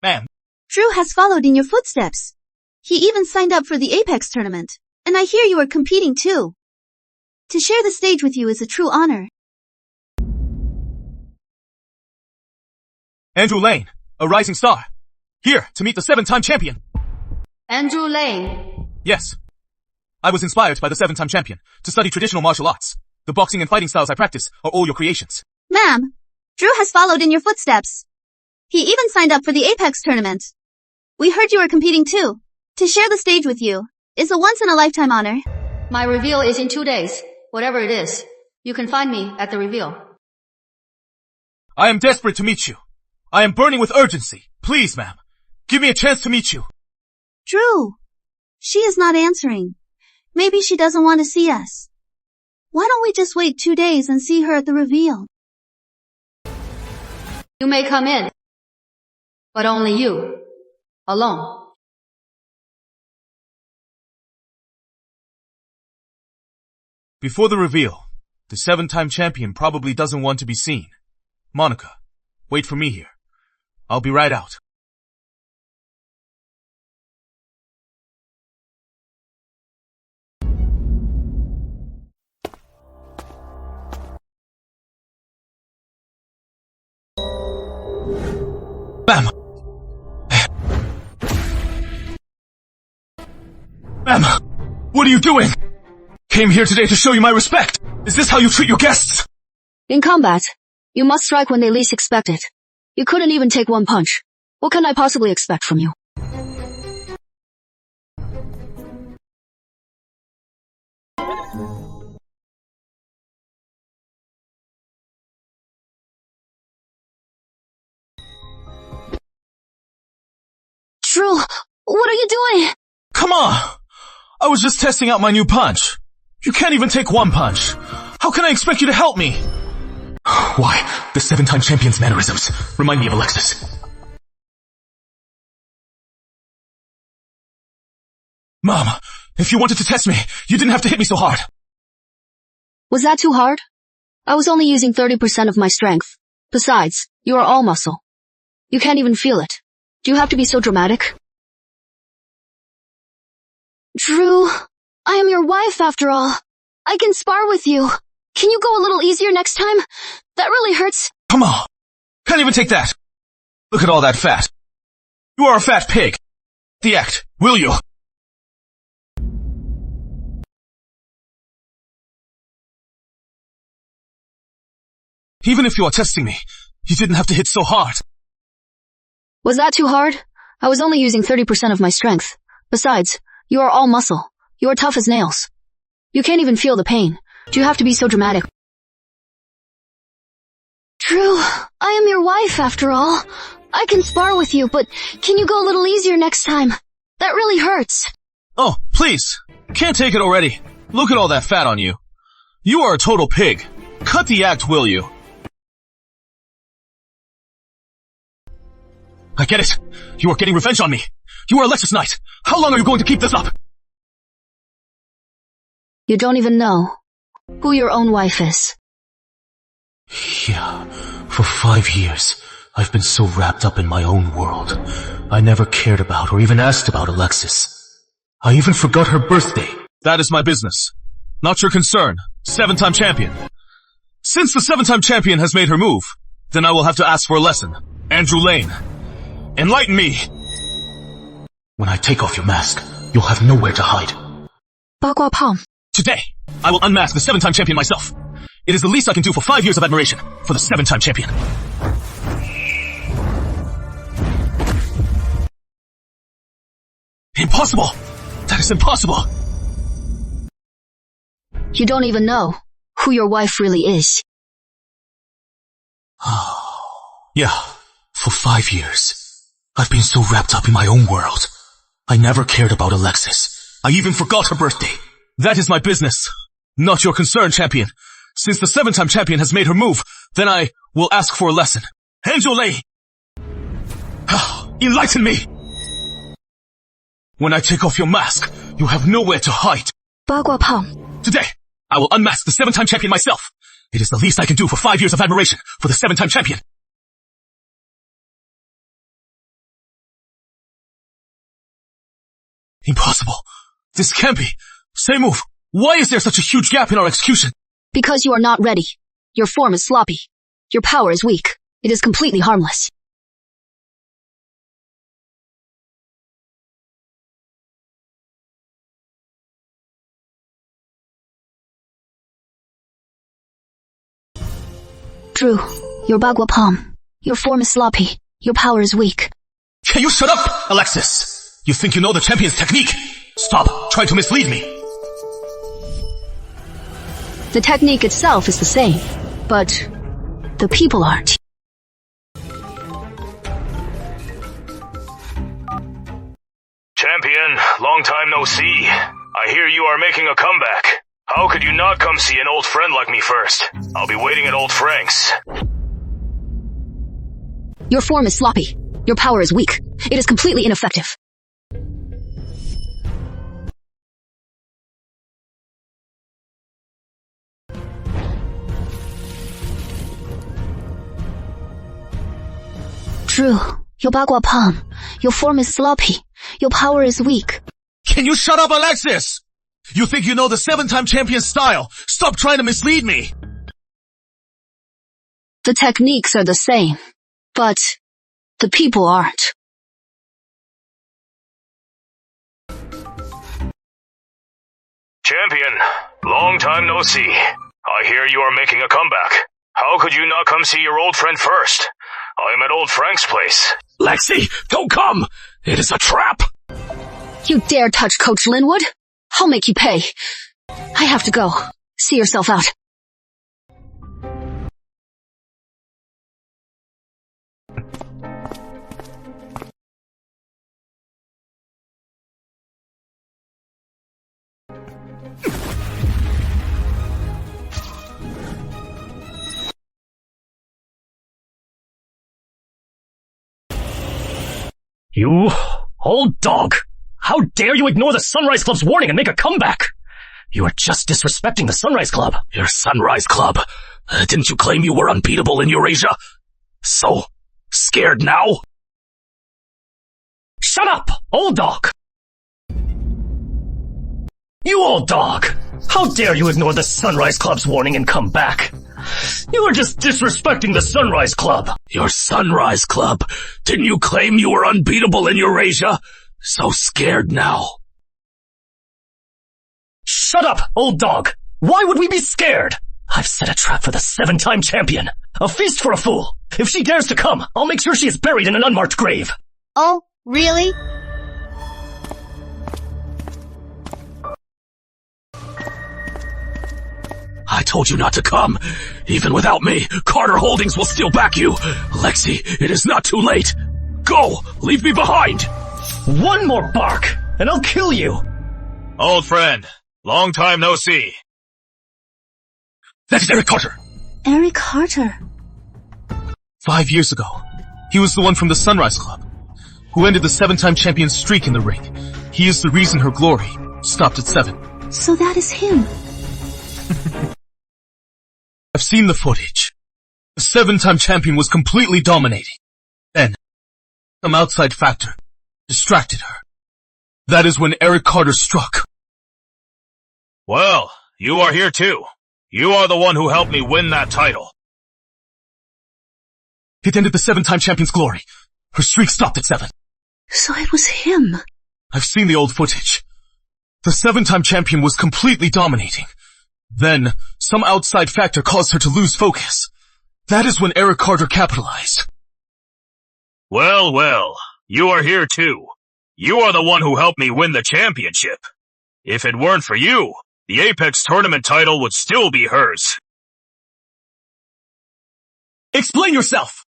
Ma'am. Drew has followed in your footsteps. He even signed up for the Apex tournament. And I hear you are competing too. To share the stage with you is a true honor. Andrew Lane, a rising star. Here to meet the 7-time champion. Andrew Lane? Yes. I was inspired by the 7-time champion to study traditional martial arts. The boxing and fighting styles I practice are all your creations. Ma'am, Drew has followed in your footsteps. He even signed up for the Apex tournament. We heard you were competing too. To share the stage with you is a once-in-a-lifetime honor. My reveal is in 2 days. Whatever it is, you can find me at the reveal. I am desperate to meet you. I am burning with urgency. Please, ma'am, give me a chance to meet you. Drew, she is not answering. Maybe she doesn't want to see us. Why don't we just wait 2 days and see her at the reveal? You may come in. But only you. Alone. Before the reveal, the 7-time champion probably doesn't want to be seen. Monica, wait for me here. I'll be right out. Ma'am! Ma'am! What are you doing? Came here today to show you my respect. Is this how you treat your guests? In combat, you must strike when they least expect it. You couldn't even take one punch. What can I possibly expect from you? Drew, what are you doing? Come on! I was just testing out my new punch. You can't even take one punch. How can I expect you to help me? Why? The 7-time champion's mannerisms remind me of Alexis. Mom, if you wanted to test me, you didn't have to hit me so hard. Was that too hard? I was only using 30% of my strength. Besides, you are all muscle. You can't even feel it. Do you have to be so dramatic? Drew, I am your wife after all. I can spar with you. Can you go a little easier next time? That really hurts. Come on. Can't even take that. Look at all that fat. You are a fat pig. The act, will you? Even if you are testing me, you didn't have to hit so hard. Was that too hard? I was only using 30% of my strength. Besides, you are all muscle. You are tough as nails. You can't even feel the pain. Do you have to be so dramatic? Drew, I am your wife after all. I can spar with you, but can you go a little easier next time? That really hurts. Oh, please. Can't take it already. Look at all that fat on you. You are a total pig. Cut the act, will you? I get it. You are getting revenge on me. You are Alexis Knight. How long are you going to keep this up? You don't even know who your own wife is. Yeah, for 5 years, I've been so wrapped up in my own world. I never cared about or even asked about Alexis. I even forgot her birthday. That is my business. Not your concern, 7-time champion. Since the 7-time champion has made her move, then I will have to ask for a lesson. Andrew Lane, enlighten me. When I take off your mask, you'll have nowhere to hide. 八卦胖. Today, I will unmask the 7-time champion myself. It is the least I can do for 5 years of admiration for the 7-time champion. Impossible! That is impossible! You don't even know who your wife really is. Yeah, for 5 years. I've been so wrapped up in my own world. I never cared about Alexis. I even forgot her birthday. That is my business. Not your concern, champion. Since the 7-time champion has made her move, then I will ask for a lesson. Angel Lei! Enlighten me! When I take off your mask, you have nowhere to hide. 八卦胖. Today, I will unmask the 7-time champion myself. It is the least I can do for 5 years of admiration for the 7-time champion. Impossible. This can't be. Say move. Why is there such a huge gap in our execution? Because you are not ready. Your form is sloppy. Your power is weak. It is completely harmless. Drew, your bagua palm. Your form is sloppy. Your power is weak. Can you shut up, Alexis? You think you know the champion's technique? Stop trying to mislead me. The technique itself is the same, but the people aren't. Champion, long time no see. I hear you are making a comeback. How could you not come see an old friend like me first? I'll be waiting at Old Frank's. Your form is sloppy. Your power is weak. It is completely ineffective. Drew, your bagua palm. Your form is sloppy. Your power is weak. Can you shut up, Alexis? You think you know the 7-time champion style. Stop trying to mislead me. The techniques are the same, but the people aren't. Champion, long time no see. I hear you are making a comeback. How could you not come see your old friend first? I'm at Old Frank's place. Lexi, don't come! It is a trap! You dare touch Coach Linwood? I'll make you pay. I have to go. See yourself out. You old dog! How dare you ignore the Sunrise Club's warning and make a comeback? You are just disrespecting the Sunrise Club. Your Sunrise Club? Didn't you claim you were unbeatable in Eurasia? So, scared now? Shut up, old dog! You old dog! How dare you ignore the Sunrise Club's warning and come back? You are just disrespecting the Sunrise Club. Your Sunrise Club? Didn't you claim you were unbeatable in Eurasia? So scared now. Shut up, old dog! Why would we be scared? I've set a trap for the 7-time champion. A feast for a fool. If she dares to come, I'll make sure she is buried in an unmarked grave. Oh, really? I told you not to come. Even without me, Carter Holdings will still back you. Lexi, it is not too late. Go! Leave me behind! One more bark, and I'll kill you. Old friend, long time no see. That is Eric Carter. Eric Carter. 5 years ago, he was the one from the Sunrise Club, who ended the 7-time champion streak in the ring. He is the reason her glory stopped at 7. So that is him. I've seen the footage. The 7-time champion was completely dominating. Then, some outside factor distracted her. That is when Eric Carter struck. Well, you are here too. You are the one who helped me win that title. It ended the 7-time champion's glory. Her streak stopped at 7. So it was him. I've seen the old footage. The 7-time champion was completely dominating. Then, some outside factor caused her to lose focus. That is when Eric Carter capitalized. Well, well, you are here too. You are the one who helped me win the championship. If it weren't for you, the Apex tournament title would still be hers. Explain yourself!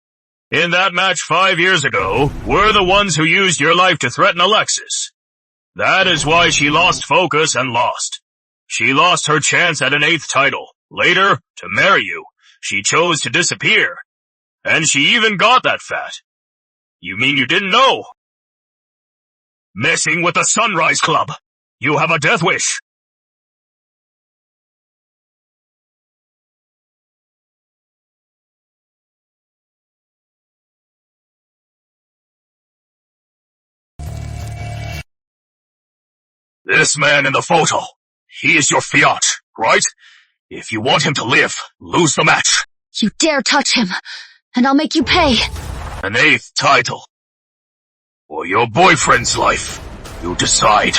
In that match 5 years ago, we're the ones who used your life to threaten Alexis. That is why she lost focus and lost. She lost her chance at an 8th title. Later, to marry you, she chose to disappear. And she even got that fat. You mean you didn't know? Messing with the Sunrise Club. You have a death wish. This man in the photo, he is your fiat, right? If you want him to live, lose the match. You dare touch him, and I'll make you pay. An 8th title. Or your boyfriend's life. You decide.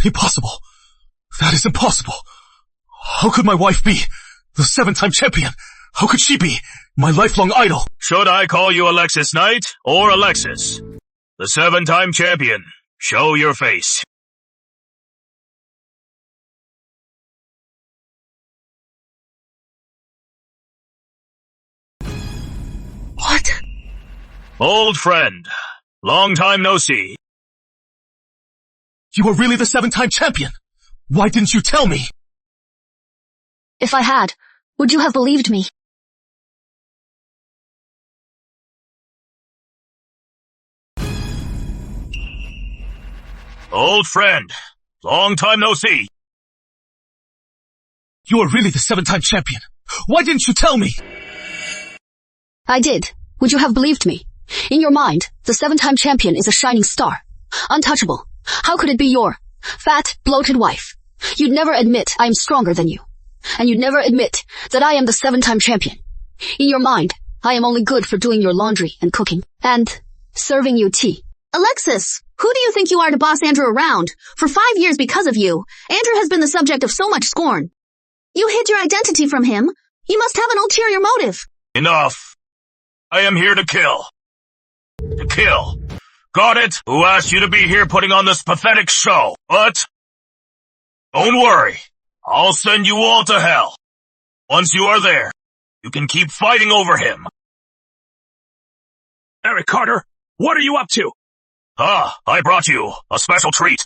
Impossible. That is impossible. How could my wife be the 7-time champion? How could she be my lifelong idol? Should I call you Alexis Knight or Alexis? The 7-time champion. Show your face. Old friend. Long time no see. You are really the 7-time champion. Why didn't you tell me? If I had, would you have believed me? Old friend. Long time no see. You are really the 7-time champion. Why didn't you tell me? I did. Would you have believed me? In your mind, the 7-time champion is a shining star. Untouchable. How could it be your fat, bloated wife? You'd never admit I am stronger than you. And you'd never admit that I am the 7-time champion. In your mind, I am only good for doing your laundry and cooking. And serving you tea. Alexis, who do you think you are to boss Andrew around? For 5 years because of you, Andrew has been the subject of so much scorn. You hid your identity from him. You must have an ulterior motive. Enough. I am here to kill. To kill. Got it? Who asked you to be here putting on this pathetic show? What? Don't worry. I'll send you all to hell. Once you are there, you can keep fighting over him. Eric Carter, what are you up to? I brought you a special treat.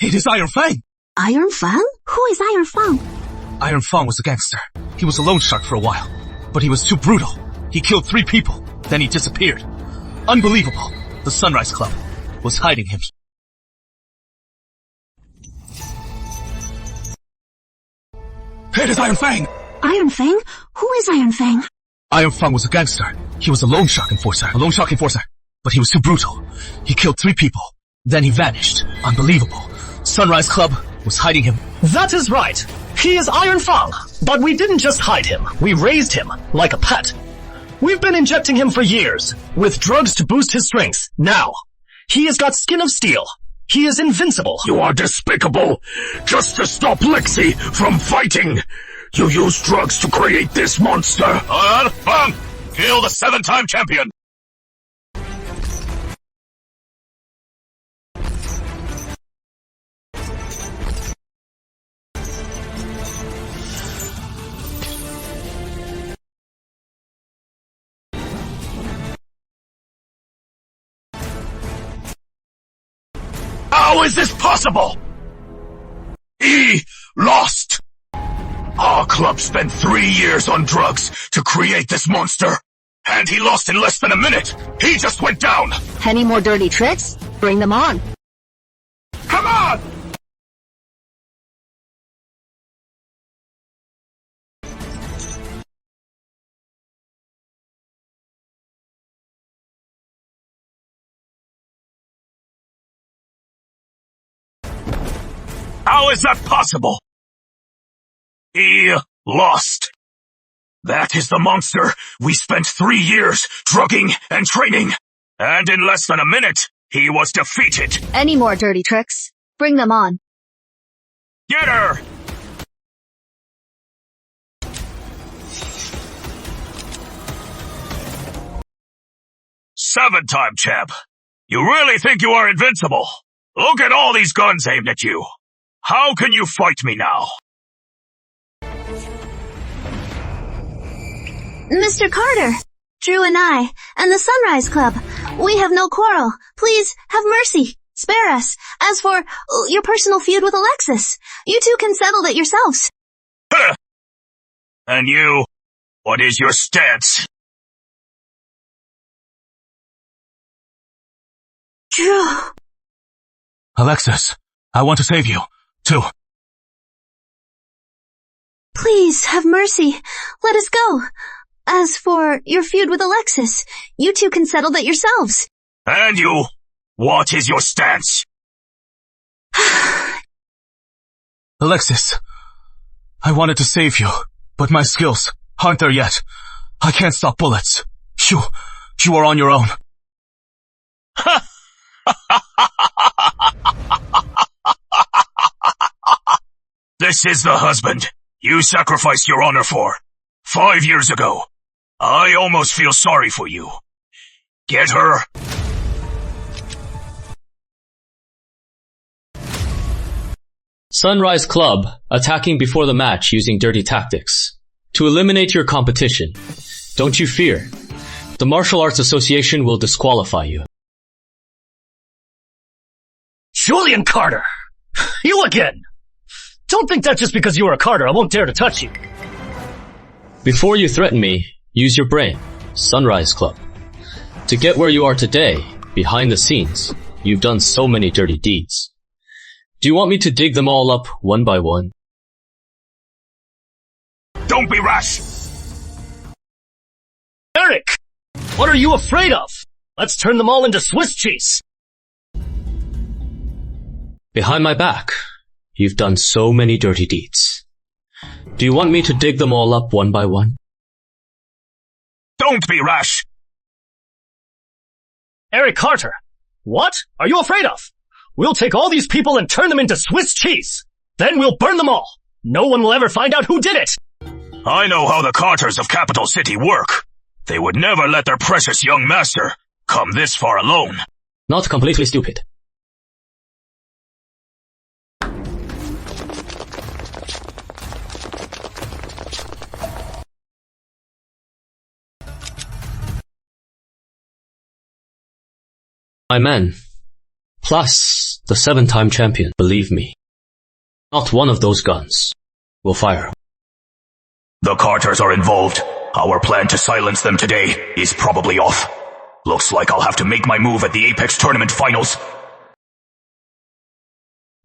It is Iron Fang. Iron Fang? Who is Iron Fang? Iron Fang was a gangster. He was a loan shark for a while, but he was too brutal. He killed 3 people, then he disappeared. Unbelievable. The Sunrise Club was hiding him. It is Iron Fang! Iron Fang? Who is Iron Fang? Iron Fang was a gangster. He was a loan shark enforcer. But he was too brutal. He killed 3 people, then he vanished. Unbelievable. Sunrise Club was hiding him. That is right. He is Iron Fang. But we didn't just hide him. We raised him, like a pet. We've been injecting him for years, with drugs to boost his strength. Now, he has got skin of steel. He is invincible. You are despicable. Just to stop Lexi from fighting. You used drugs to create this monster. Fang! Kill the 7-time champion. How is this possible? He lost. Our club spent 3 years on drugs to create this monster. And he lost in less than a minute. He just went down. Any more dirty tricks? Bring them on. Come on! How is that possible? He lost. That is the monster we spent 3 years drugging and training. And in less than a minute, he was defeated. Any more dirty tricks? Bring them on. Get her! Seven-time champ. You really think you are invincible? Look at all these guns aimed at you. How can you fight me now? Mr. Carter, Drew and I, and the Sunrise Club, we have no quarrel. Please, have mercy. Spare us. As for your personal feud with Alexis, you two can settle it yourselves. Huh. And you, what is your stance? Drew. Alexis, I want to save you, too. Please, have mercy. Let us go. As for your feud with Alexis, you two can settle that yourselves. And you, what is your stance? Alexis, I wanted to save you, but my skills aren't there yet. I can't stop bullets. You are on your own. This is the husband you sacrificed your honor for 5 years ago. I almost feel sorry for you. Get her Sunrise Club, attacking before the match using dirty tactics. To eliminate your competition. Don't you fear. The Martial Arts Association will disqualify you. Julian Carter! You again! Don't think that just because you are a Carter I won't dare to touch you. Before you threaten me, use your brain. Sunrise Club. To get where you are today, behind the scenes, you've done so many dirty deeds. Do you want me to dig them all up one by one? Don't be rash! Eric! What are you afraid of? Let's turn them all into Swiss cheese. Behind my back, you've done so many dirty deeds. Do you want me to dig them all up one by one? Don't be rash! Eric Carter! What are you afraid of? We'll take all these people and turn them into Swiss cheese. Then we'll burn them all. No one will ever find out who did it. I know how the Carters of Capital City work. They would never let their precious young master come this far alone. Not completely stupid. My men, plus the 7-time champion, believe me, not one of those guns will fire. The Carters are involved. Our plan to silence them today is probably off. Looks like I'll have to make my move at the Apex Tournament Finals.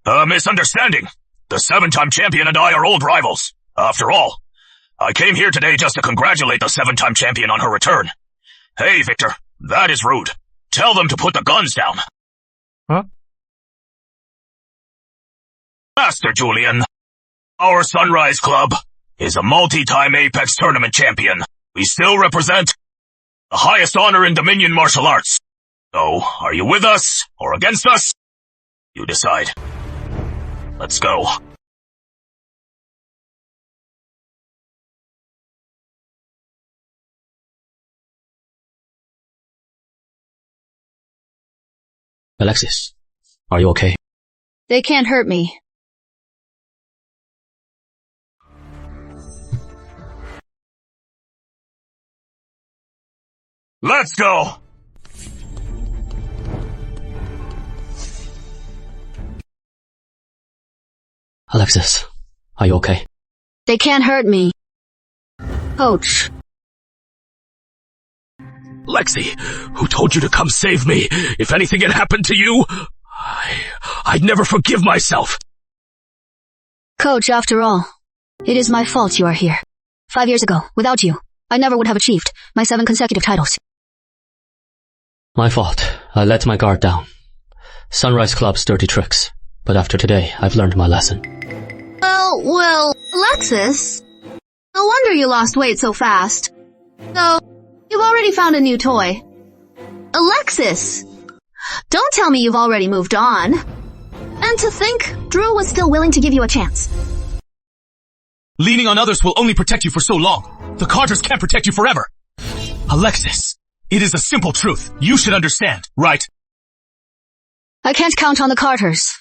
A misunderstanding. The 7-time champion and I are old rivals. After all, I came here today just to congratulate the 7-time champion on her return. Hey, Victor, that is rude. Tell them to put the guns down. Huh? Master Julian, our Sunrise Club is a multi-time Apex Tournament champion. We still represent the highest honor in Dominion martial arts. So, are you with us or against us? You decide. Let's go. Alexis, are you okay? They can't hurt me. Let's go! Alexis, are you okay? They can't hurt me. Coach. Lexi, who told you to come save me? If anything had happened to you, I'd never forgive myself. Coach, after all, it is my fault you are here. 5 years ago, without you, I never would have achieved my 7 consecutive titles. My fault. I let my guard down. Sunrise Club's dirty tricks. But after today, I've learned my lesson. Well, Alexis. No wonder you lost weight so fast. So, you've already found a new toy. Alexis! Don't tell me you've already moved on. And to think, Drew was still willing to give you a chance. Leaning on others will only protect you for so long. The Carters can't protect you forever. Alexis, it is a simple truth. You should understand, right? I can't count on the Carters.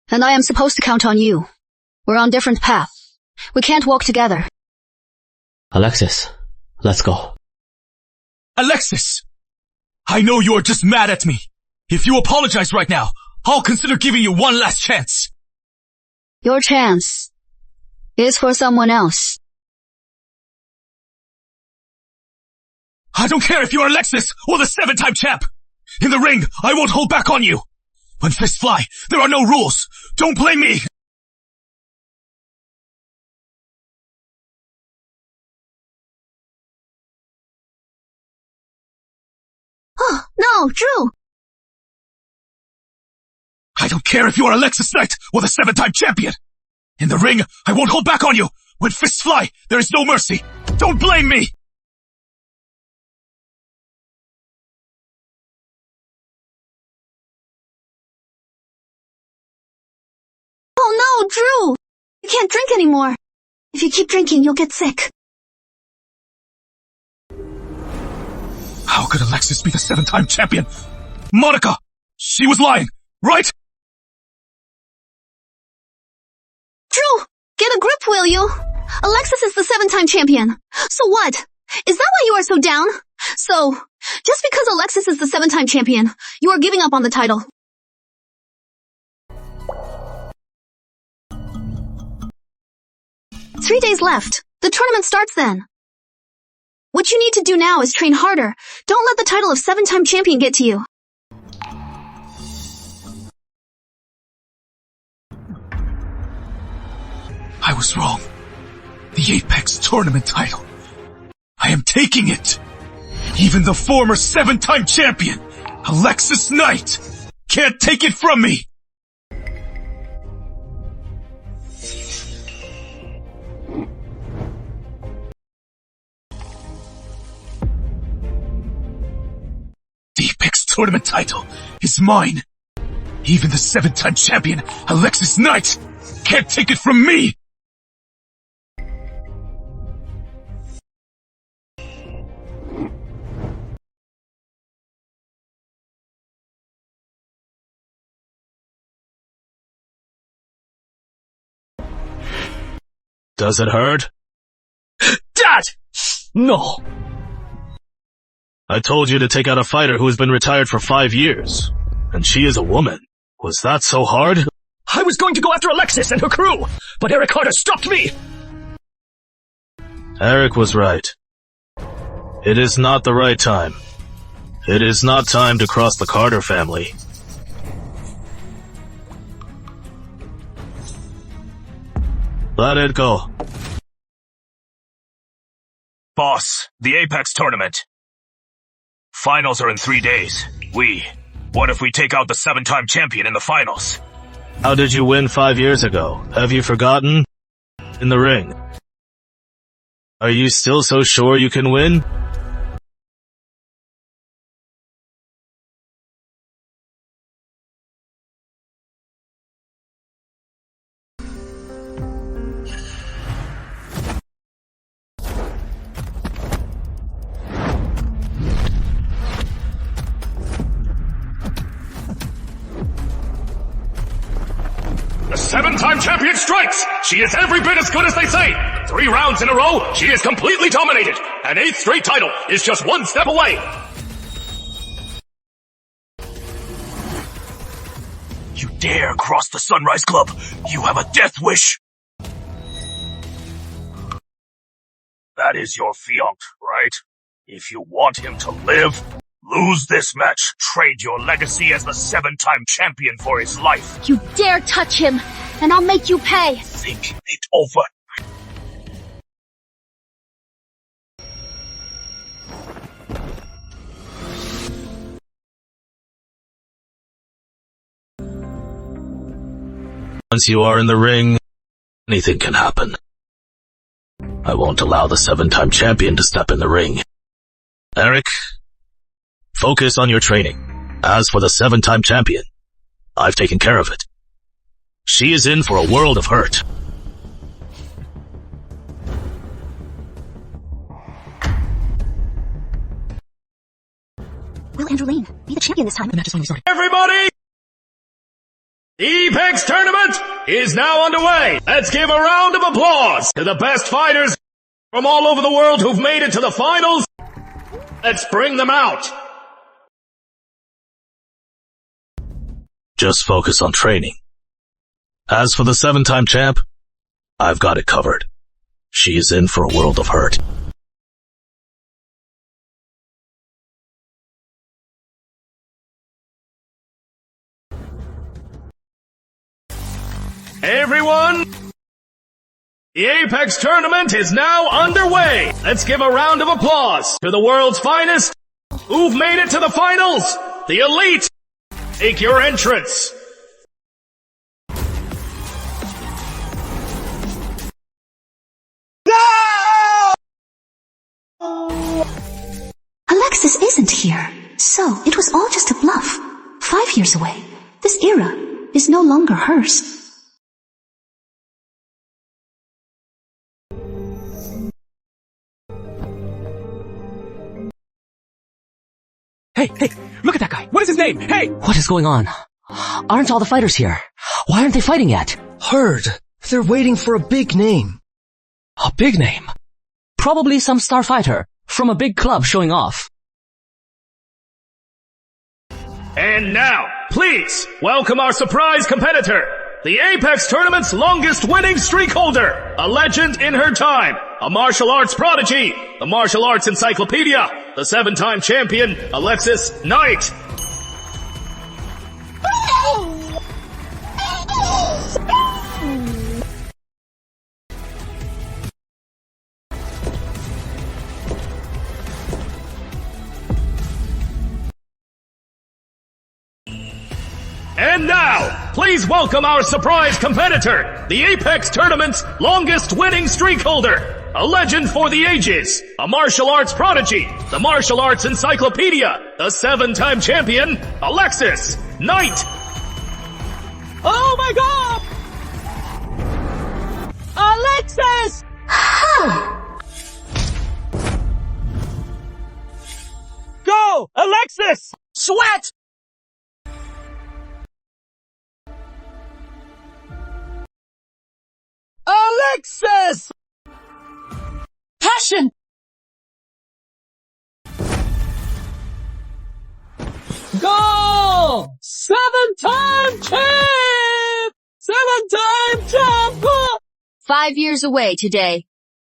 And I am supposed to count on you. We're on different paths. We can't walk together. Alexis, let's go. Alexis! I know you are just mad at me. If you apologize right now, I'll consider giving you one last chance. Your chance is for someone else. I don't care if you're Alexis or the 7-time champ. In the ring, I won't hold back on you. When fists fly, there are no rules. Don't blame me. Oh, no, Drew! I don't care if you are Alexis Knight or the 7-time champion. In the ring, I won't hold back on you. When fists fly, there is no mercy. Don't blame me. Oh no, Drew! You can't drink anymore. If you keep drinking, you'll get sick. How could Alexis be the 7-time champion? Monica! She was lying, right? Alexis is the 7-time champion. So what? Is that why you are so down? So, just because Alexis is the 7-time champion, you are giving up on the title. "3 days left. The tournament starts then. What you need to do now is train harder. Don't let the title of 7-time champion get to you." I was wrong. The Apex tournament title. I am taking it. Even the former 7-time champion, Alexis Knight, can't take it from me. The Apex tournament title is mine. Even the 7-time champion, Alexis Knight, can't take it from me. Does it hurt? Dad! No. I told you to take out a fighter who has been retired for 5 years. And she is a woman. Was that so hard? I was going to go after Alexis and her crew, but Eric Carter stopped me! Eric was right. It is not the right time. It is not time to cross the Carter family. Let it go. Boss, the Apex tournament. Finals are in 3 days. What if we take out the 7-time champion in the finals? How did you win 5 years ago? Have you forgotten? In the ring. Are you still so sure you can win? The 7-time champion strikes! She is every bit as good as they say! 3 rounds in a row, she is completely dominated! An 8th straight title is just 1 step away! You dare cross the Sunrise Club! You have a death wish! That is your fiancé, right? If you want him to live, lose this match. Trade your legacy as the 7-time champion for his life. You dare touch him, and I'll make you pay. Think it over. Once you are in the ring, anything can happen. I won't allow the 7-time champion to step in the ring. Eric, focus on your training. As for the 7-time champion, I've taken care of it. She is in for a world of hurt. Will Andrew Lane be the champion this time? The match is finally starting. Everybody! The Apex tournament is now underway. Let's give a round of applause to the best fighters from all over the world who've made it to the finals. Let's bring them out. Just focus on training. As for the 7-time champ, I've got it covered. She is in for a world of hurt. Everyone, the Apex tournament is now underway. Let's give a round of applause to the world's finest who've made it to the finals. The elite, take your entrance. Alexis isn't here, so it was all just a bluff. 5 years away. This era is no longer hers. Hey, look at that guy. What is his name? Hey! What is going on? Aren't all the fighters here? Why aren't they fighting yet? Heard. They're waiting for a big name. A big name. Probably some starfighter from a big club showing off. And now, please, welcome our surprise competitor, the Apex Tournament's longest winning streak holder, a legend in her time, a martial arts prodigy, the martial arts encyclopedia, the 7-time champion, Alexis Knight. And now, please welcome our surprise competitor, the Apex Tournament's longest winning streak holder, a legend for the ages, a martial arts prodigy, the martial arts encyclopedia, the 7-time champion, Alexis Knight. Oh my god! Alexis! Go, Alexis! Sweat! Alexis! Passion! Go! 7-time champ! 7-time champ! 5 years away today.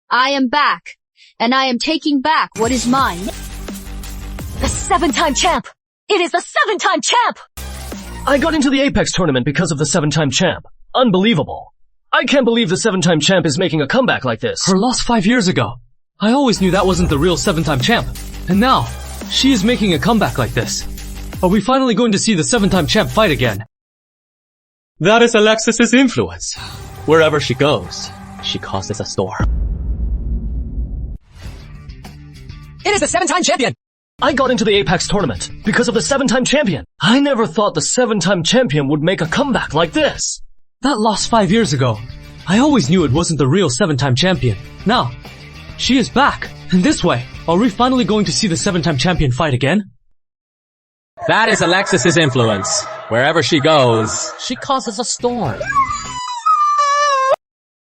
I am back, and I am taking back what is mine. The 7-time champ! It is the 7-time champ! I got into the Apex tournament because of the 7-time champ. Unbelievable. I can't believe the 7-time champ is making a comeback like this. Her loss 5 years ago. I always knew that wasn't the real 7-time champ. And now, she is making a comeback like this. Are we finally going to see the 7-time champ fight again? That is Alexis's influence. Wherever she goes, she causes a storm. It is the 7-time champion! I got into the Apex tournament because of the 7-time champion. I never thought the 7-time champion would make a comeback like this. That loss 5 years ago. I always knew it wasn't the real 7-time champion. Now, she is back. And this way, are we finally going to see the 7-time champion fight again? That is Alexis's influence. Wherever she goes, she causes a storm.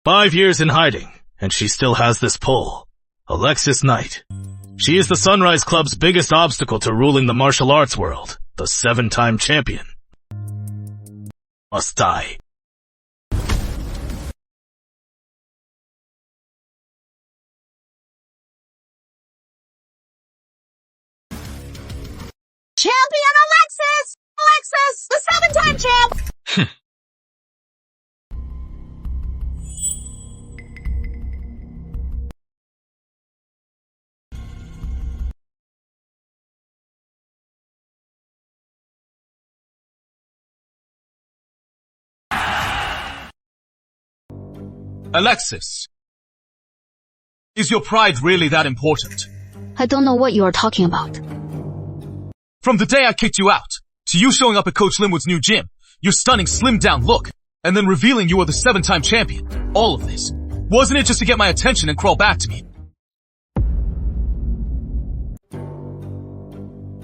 5 years in hiding, and she still has this pull. Alexis Knight. She is the Sunrise Club's biggest obstacle to ruling the martial arts world. The 7-time champion. Must die. Champion Alexis! Alexis, the 7-time champ! Alexis, is your pride really that important? I don't know what you are talking about. From the day I kicked you out, to you showing up at Coach Linwood's new gym, your stunning slimmed down look, and then revealing you were the 7-time champion, all of this, wasn't it just to get my attention and crawl back to me?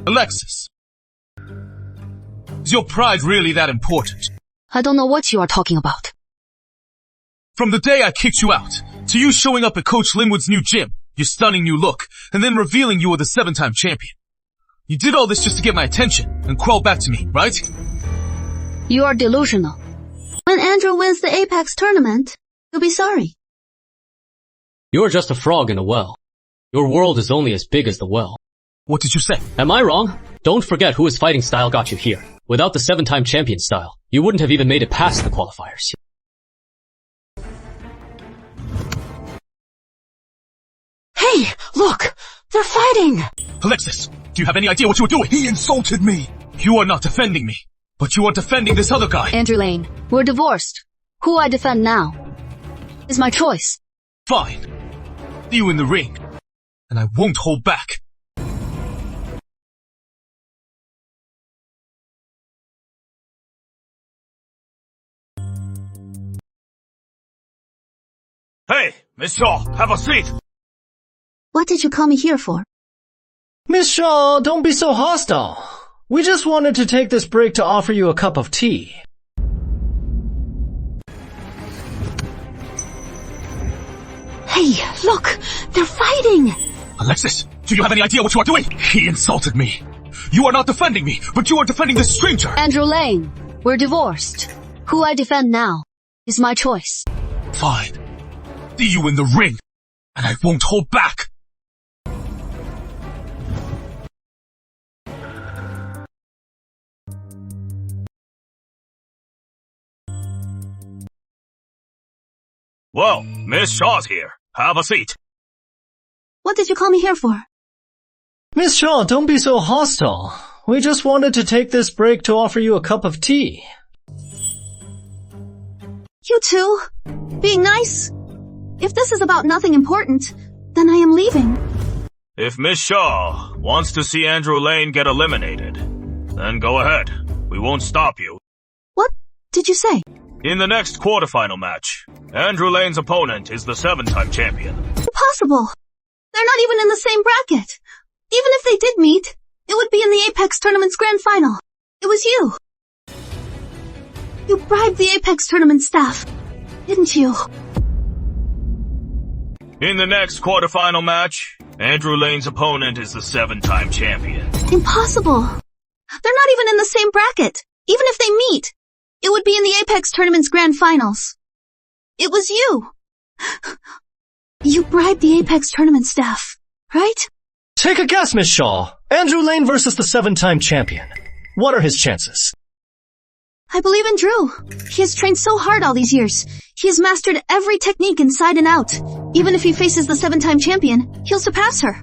Alexis, is your pride really that important? I don't know what you are talking about. From the day I kicked you out, to you showing up at Coach Linwood's new gym, your stunning new look, and then revealing you were the 7-time champion. You did all this just to get my attention and crawl back to me, right? You are delusional. When Andrew wins the Apex tournament, you'll be sorry. You're just a frog in a well. Your world is only as big as the well. What did you say? Am I wrong? Don't forget whose fighting style got you here. Without the 7-time champion style, you wouldn't have even made it past the qualifiers. Hey, look! They're fighting! Alexis, do you have any idea what you were doing? He insulted me. You are not defending me, but you are defending this other guy. Andrew Lane, we're divorced. Who I defend now is my choice. Fine. See you in the ring, and I won't hold back. Hey, Miss Shaw, have a seat. What did you call me here for? Miss Shaw, don't be so hostile. We just wanted to take this break to offer you a cup of tea. Hey, Hey, look! They're fighting! Alexis, do you have any idea what you are doing? He insulted me. You are not defending me, but you are defending this stranger. Andrew Lane, we're divorced. Who I defend now is my choice. Fine. See you in the ring, and I won't hold back. Well, Miss Shaw's here. Have a seat. What did you call me here for? Miss Shaw, don't be so hostile. We just wanted to take this break to offer you a cup of tea. You two? Being nice? If this is about nothing important, then I am leaving. If Miss Shaw wants to see Andrew Lane get eliminated, then go ahead. We won't stop you. What did you say? In the next quarterfinal match, Andrew Lane's opponent is the 7-time champion. Impossible! They're not even in the same bracket. Even if they did meet, it would be in the Apex Tournament's grand final. It was you. You bribed the Apex Tournament staff, didn't you? In the next quarterfinal match, Andrew Lane's opponent is the 7-time champion. Impossible. They're not even in the same bracket. Even if they meet, it would be in the Apex Tournament's grand finals. It was you. You bribed the Apex Tournament staff, right? Take a guess, Miss Shaw. Andrew Lane versus the 7-time champion. What are his chances? I believe in Drew. He has trained so hard all these years. He has mastered every technique inside and out. Even if he faces the 7-time champion, he'll surpass her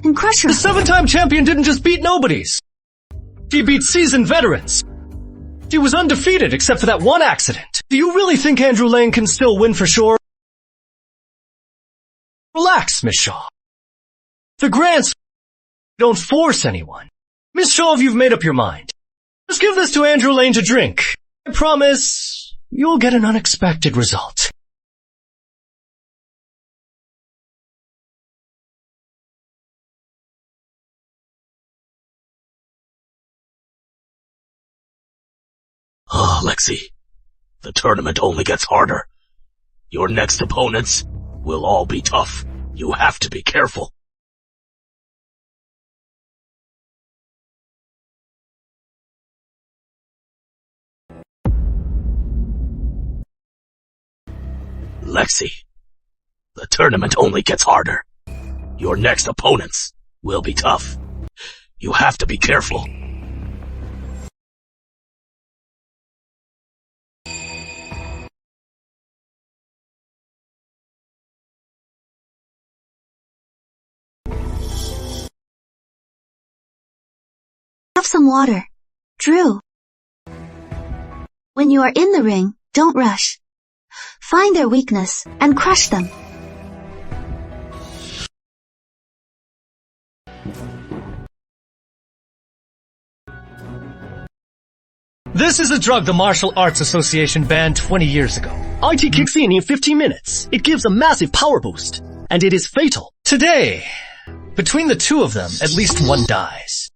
and crush her. The 7-time champion didn't just beat nobodies. He beat seasoned veterans. He was undefeated except for that one accident. Do you really think Andrew Lane can still win for sure? Relax, Miss Shaw. The grants don't force anyone. Miss Shaw, if you've made up your mind, just give this to Andrew Lane to drink. I promise you'll get an unexpected result. Oh, Lexi, the tournament only gets harder. Your next opponents will all be tough. You have to be careful. Lexi, the tournament only gets harder. Your next opponents will be tough. You have to be careful. Have some water. Drew. When you are in the ring, don't rush. Find their weakness and crush them. This is a drug the Martial Arts Association banned 20 years ago. IT kicks in 15 minutes. It gives a massive power boost. And it is fatal. Today, between the two of them, at least one dies.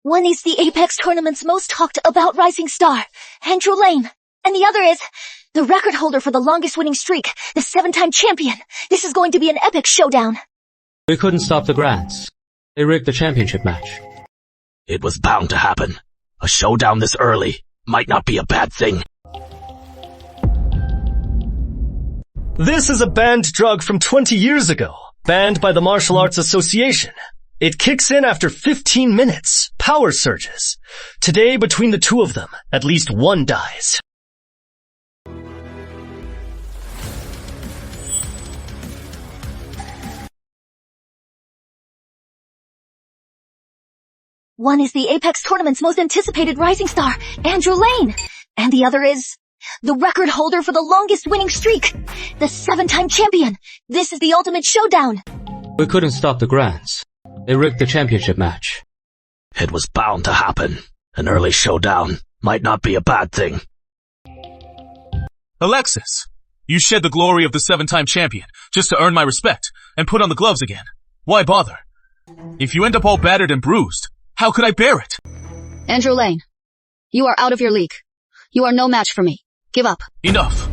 One is the Apex Tournament's most talked about rising star, Andrew Lane. And the other is the record holder for the longest winning streak, the 7-time champion. This is going to be an epic showdown. We couldn't stop the grants. They rigged the championship match. It was bound to happen. A showdown this early might not be a bad thing. This is a banned drug from 20 years ago, banned by the Martial Arts Association. It kicks in after 15 minutes. Power surges. Today, between the two of them, at least one dies. One is the Apex Tournament's most anticipated rising star, Andrew Lane. And the other is the record holder for the longest winning streak, the 7-time champion. This is the ultimate showdown. We couldn't stop the grants. They rigged the championship match. It was bound to happen. An early showdown might not be a bad thing. Alexis, you shed the glory of the 7-time champion just to earn my respect and put on the gloves again. Why bother? If you end up all battered and bruised, how could I bear it? Andrew Lane, you are out of your league. You are no match for me. Give up. Enough.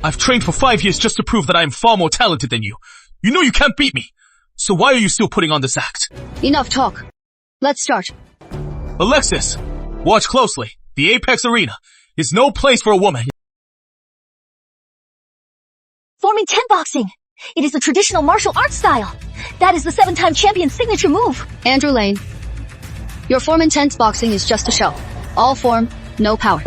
I've trained for 5 years just to prove that I am far more talented than you. You know you can't beat me. So why are you still putting on this act? Enough talk. Let's start. Alexis, watch closely. The Apex Arena is no place for a woman. Forming 10 boxing. It is a traditional martial arts style. That is the 7-time champion's signature move. Andrew Lane, your form intense boxing is just a show. All form, no power.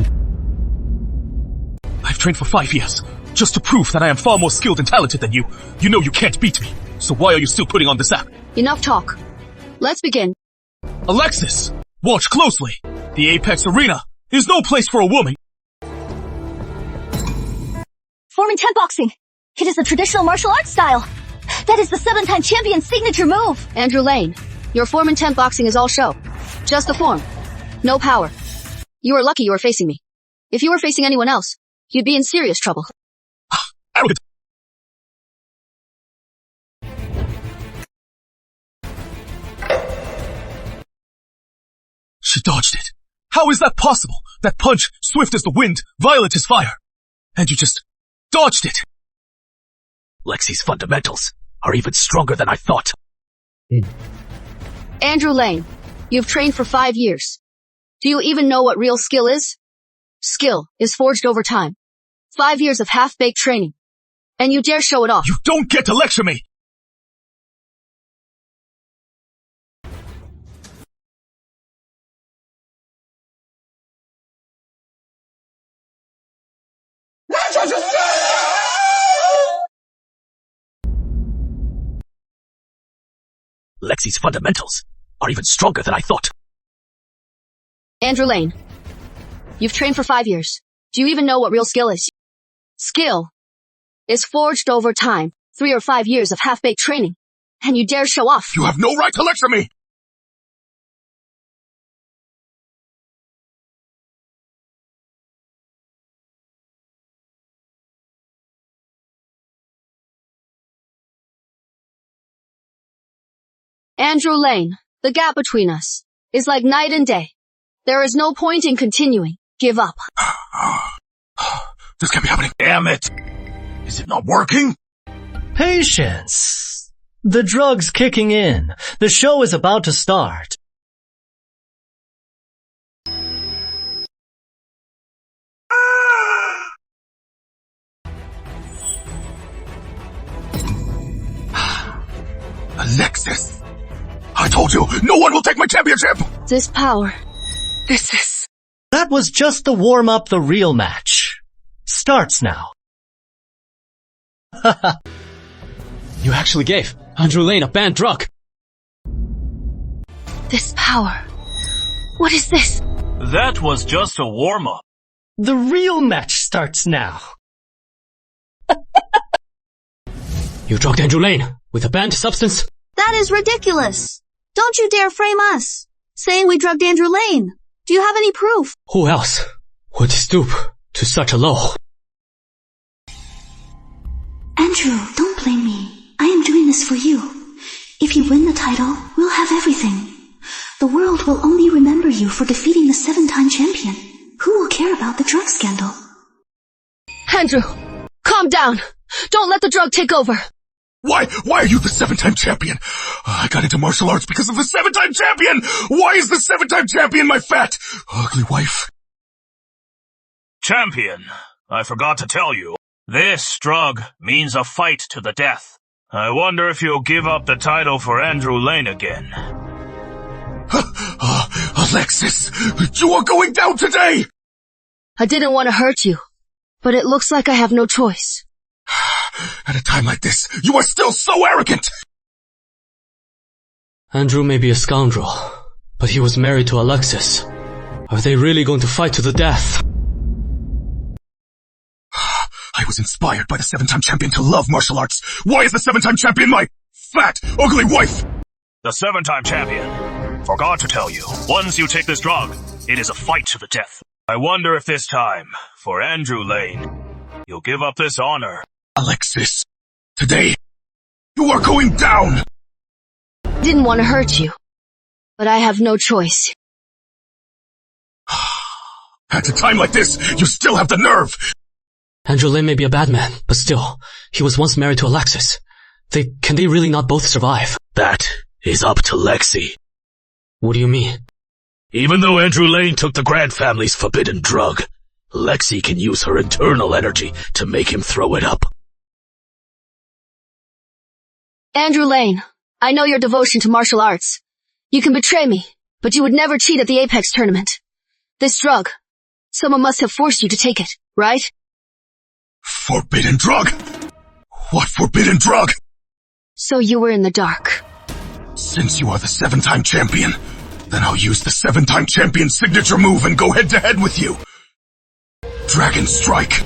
I've trained for 5 years just to prove that I am far more skilled and talented than you. You know you can't beat me. So why are you still putting on this act? Enough talk. Let's begin. Alexis, watch closely. The Apex Arena is no place for a woman. Forming 10 boxing. It is a traditional martial arts style. That is the 7-time champion's signature move. Andrew Lane, your form intent boxing is all show. Just a form. No power. You are lucky you are facing me. If you were facing anyone else, you'd be in serious trouble. Arrogant. She dodged it. How is that possible? That punch, swift as the wind, violent as fire. And you just dodged it. Lexi's fundamentals are even stronger than I thought. Andrew Lane, you've trained for 5 years. Do you even know what real skill is? Skill is forged over time. 5 years of half-baked training. And you dare show it off. You don't get to lecture me! Lexi's fundamentals are even stronger than I thought. Andrew Lane, you've trained for 5 years. Do you even know what real skill is? Skill is forged over time. 3 or 5 years of half-baked training. And you dare show off. You have no right to lecture me! Andrew Lane, the gap between us is like night and day. There is no point in continuing. Give up. This can't be happening. Damn it! Is it not working? Patience. The drug's kicking in. The show is about to start. Alexis! I told you, no one will take my championship! This power. That was just the warm-up. The real match starts now. You actually gave Andrew Lane a banned drug. This power. What is this? That was just a warm-up. The real match starts now. You drugged Andrew Lane with a banned substance? That is ridiculous. Don't you dare frame us, saying we drugged Andrew Lane. Do you have any proof? Who else would stoop to such a low? Andrew, don't blame me. I am doing this for you. If you win the title, we'll have everything. The world will only remember you for defeating the 7-time champion. Who will care about the drug scandal? Andrew, calm down. Don't let the drug take over. Why are you the 7-time champion? I got into martial arts because of the 7-time champion! Why is the 7-time champion my fat, ugly wife? Champion, I forgot to tell you. This drug means a fight to the death. I wonder if you'll give up the title for Andrew Lane again. Alexis, you are going down today! I didn't want to hurt you, but it looks like I have no choice. At a time like this, you are still so arrogant! Andrew may be a scoundrel, but he was married to Alexis. Are they really going to fight to the death? I was inspired by the 7-time champion to love martial arts. Why is the 7-time champion my fat, ugly wife? The 7-time champion forgot to tell you. Once you take this drug, it is a fight to the death. I wonder if this time, for Andrew Lane, you'll give up this honor. Alexis, today, you are going down! didn't want to hurt you, but I have no choice. At a time like this, you still have the nerve! Andrew Lane may be a bad man, but still, he was once married to Alexis. Can they really not both survive? That is up to Lexi. What do you mean? Even though Andrew Lane took the Grant family's forbidden drug, Lexi can use her internal energy to make him throw it up. Andrew Lane, I know your devotion to martial arts. You can betray me, but you would never cheat at the Apex tournament. This drug, someone must have forced you to take it, right? Forbidden drug? What forbidden drug? So you were in the dark. Since you are the 7-time champion, then I'll use the 7-time champion signature move and go head-to-head with you. Dragon Strike.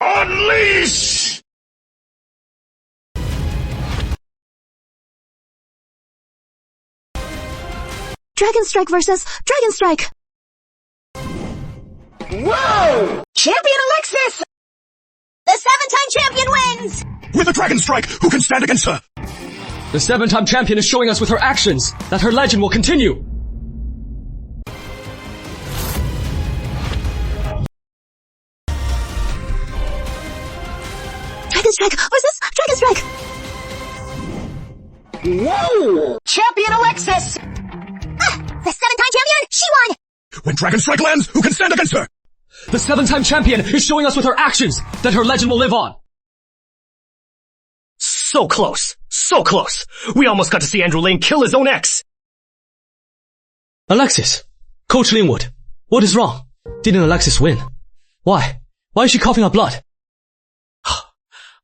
Unleash! Dragon Strike versus Dragon Strike! Whoa! Champion Alexis! The 7-time champion wins! With a Dragon Strike, who can stand against her? The 7-time champion is showing us with her actions that her legend will continue. Dragon Strike versus Dragon Strike! Whoa! Champion Alexis! The 7-time champion, she won! When Dragon Strike lands, who can stand against her? The 7-time champion is showing us with her actions that her legend will live on. So close. So close. We almost got to see Andrew Lane kill his own ex. Alexis, Coach Linwood, what is wrong? Didn't Alexis win? Why? Why is she coughing up blood?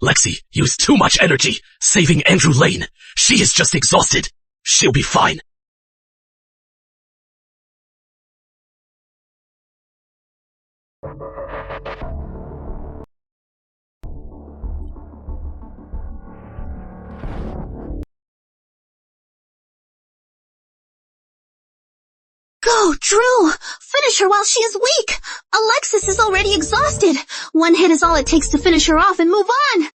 Lexi used too much energy saving Andrew Lane. She is just exhausted. She'll be fine. Go, Drew! Finish her while she is weak! Alexis is already exhausted. One hit is all it takes to finish her off and move on.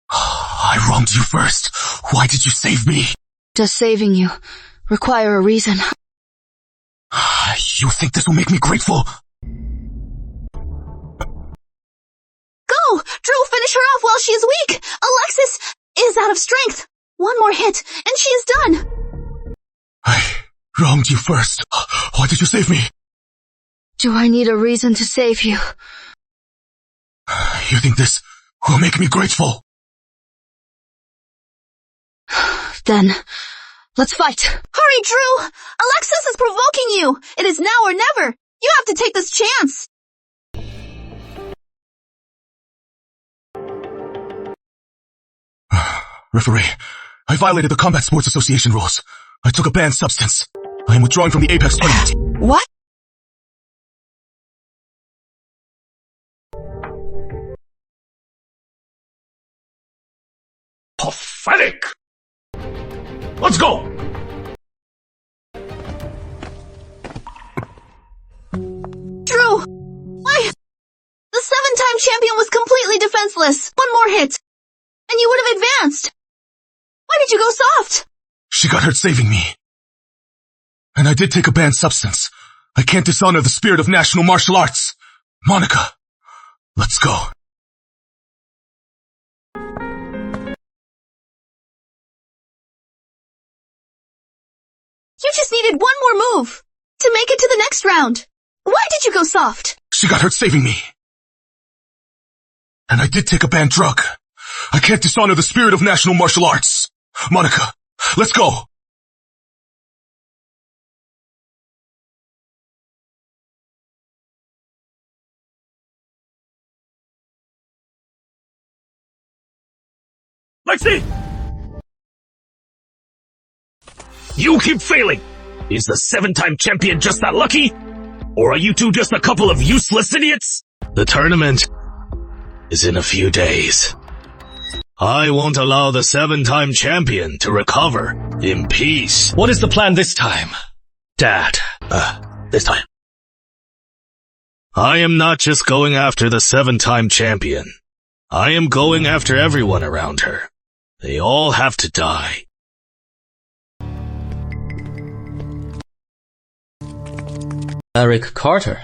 I wronged you first. Why did you save me? Does saving you require a reason? You think this will make me grateful? Go! Drew, finish her off while she is weak! Alexis is out of strength. One more hit, and she is done. I wronged you first. Why did you save me? Do I need a reason to save you? You think this will make me grateful? Then, let's fight. Hurry, Drew! Alexis is provoking you! It is now or never! You have to take this chance! Referee, I violated the Combat Sports Association rules. I took a banned substance. I am withdrawing from the Apex tournament. What? Pathetic! Let's go! Drew! Why? The 7-time champion was completely defenseless. One more hit, and you would have advanced. Why did you go soft? She got hurt saving me. And I did take a banned substance. I can't dishonor the spirit of national martial arts. Monica, let's go. You just needed one more move to make it to the next round. Why did you go soft? She got hurt saving me. And I did take a banned drug. I can't dishonor the spirit of national martial arts. Monica, let's go. Lexi! You keep failing! Is the 7-time champion just that lucky? Or are you two just a couple of useless idiots? The tournament is in a few days. I won't allow the 7-time champion to recover in peace. What is the plan this time, Dad? This time. I am not just going after the 7-time champion. I am going after everyone around her. They all have to die. Eric Carter.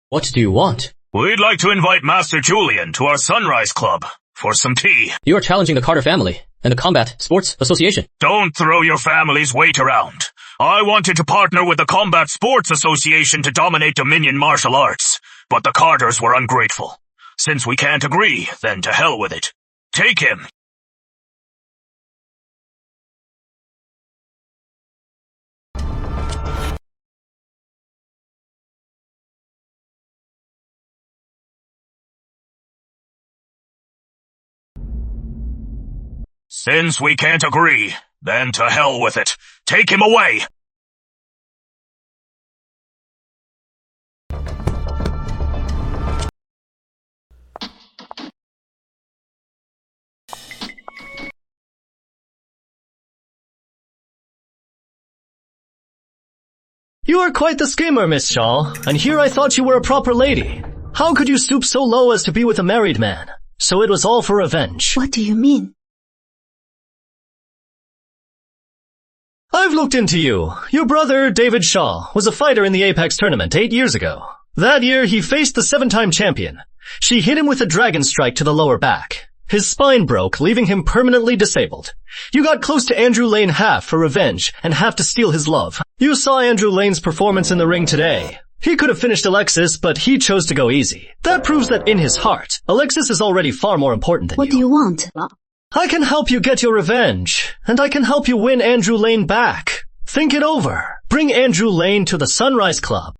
What do you want? We'd like to invite Master Julian to our Sunrise Club for some tea. You are challenging the Carter family and the Combat Sports Association. Don't throw your family's weight around. I wanted to partner with the Combat Sports Association to dominate Dominion martial arts, but the Carters were ungrateful. Since we can't agree, then to hell with it. Take him. Since we can't agree, then to hell with it. Take him away! You are quite the schemer, Miss Shaw, and here I thought you were a proper lady. How could you stoop so low as to be with a married man? So it was all for revenge. What do you mean? I've looked into you. Your brother, David Shaw, was a fighter in the Apex tournament 8 years ago. That year, he faced the 7-time champion. She hit him with a dragon strike to the lower back. His spine broke, leaving him permanently disabled. You got close to Andrew Lane half for revenge and half to steal his love. You saw Andrew Lane's performance in the ring today. He could have finished Alexis, but he chose to go easy. That proves that in his heart, Alexis is already far more important than you. What do you want? I can help you get your revenge, and I can help you win Andrew Lane back. Think it over. Bring Andrew Lane to the Sunrise Club.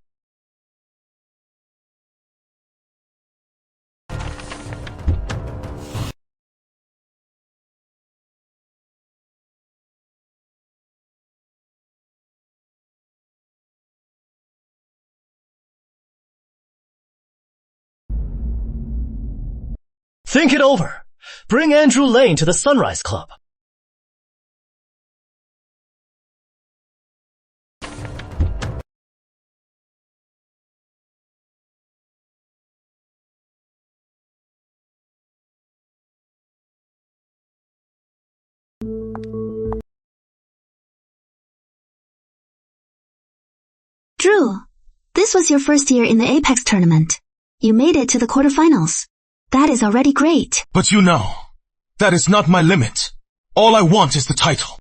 Think it over. Bring Andrew Lane to the Sunrise Club. Drew, this was your first year in the Apex tournament. You made it to the quarterfinals. That is already great. But you know, that is not my limit. All I want is the title.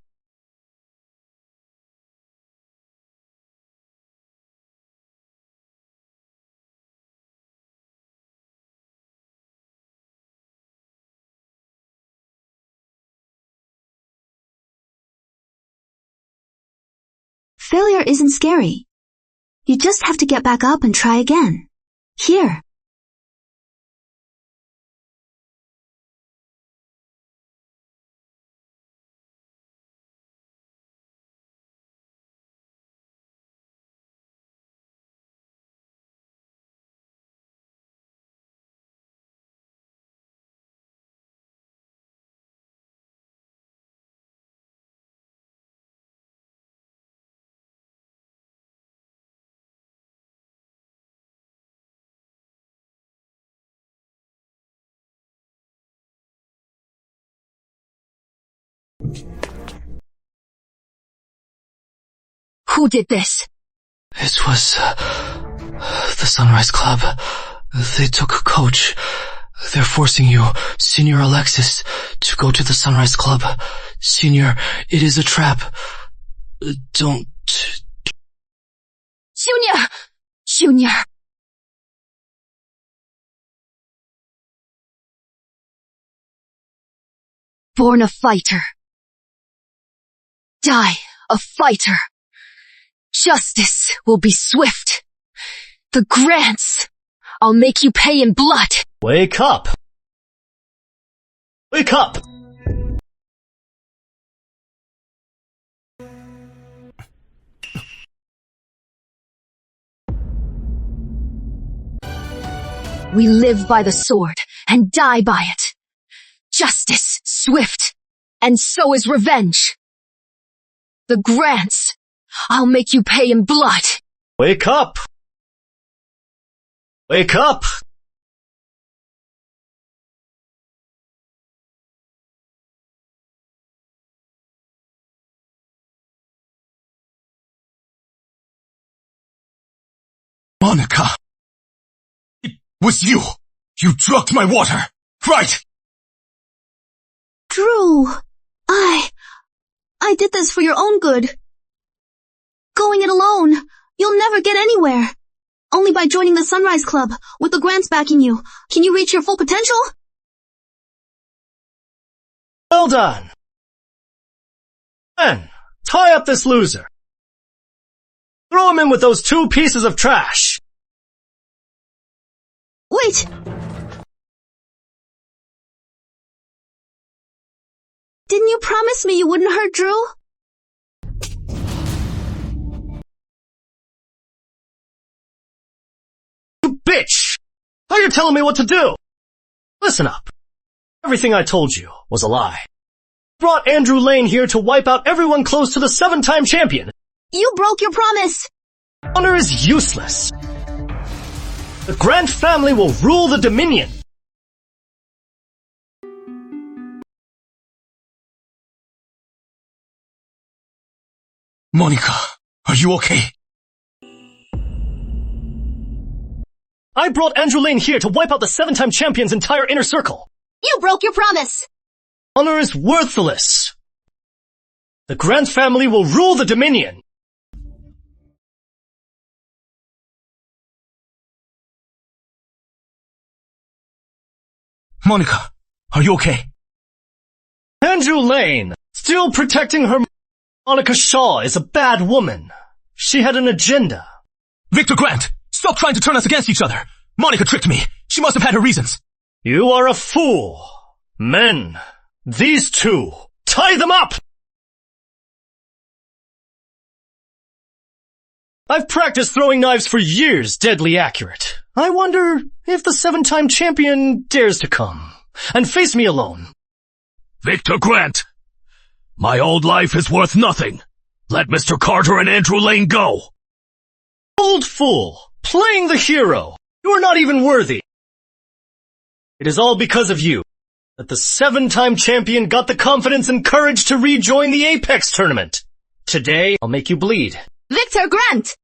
Failure isn't scary. You just have to get back up and try again. Here. Who did this? It was, the Sunrise Club. They took Coach. They're forcing you, Senior Alexis, to go to the Sunrise Club. Senior, it is a trap. Don't... Junior! Junior! Born a fighter. Die a fighter. Justice will be swift. The grants, I'll make you pay in blood. Wake up! Wake up! We live by the sword and die by it. Justice, swift, and so is revenge. The grants, I'll make you pay in blood. Wake up! Wake up! Monica. It was you. You drugged my water. Right. Drew, I did this for your own good. Going it alone, you'll never get anywhere. Only by joining the Sunrise Club, with the grants backing you, can you reach your full potential? Well done. Then, tie up this loser. Throw him in with those 2 pieces of trash. Wait! Didn't you promise me you wouldn't hurt Drew? You bitch! How are you telling me what to do? Listen up. Everything I told you was a lie. Brought Andrew Lane here to wipe out everyone close to the 7-time champion. You broke your promise! Honor is useless. The Grant family will rule the Dominion. Monica, are you okay? I brought Andrew Lane here to wipe out the 7-time champion's entire inner circle. You broke your promise! Honor is worthless. The Grant family will rule the Dominion. Monica, are you okay? Andrew Lane, still protecting her. Monica Shaw is a bad woman. She had an agenda. Victor Grant, stop trying to turn us against each other. Monica tricked me. She must have had her reasons. You are a fool. Men, these 2, tie them up! I've practiced throwing knives for years, deadly accurate. I wonder if the 7-time champion dares to come and face me alone. Victor Grant, my old life is worth nothing. Let Mr. Carter and Andrew Lane go. Old fool, playing the hero. You are not even worthy. It is all because of you that the 7-time champion got the confidence and courage to rejoin the Apex tournament. Today, I'll make you bleed. Victor Grant!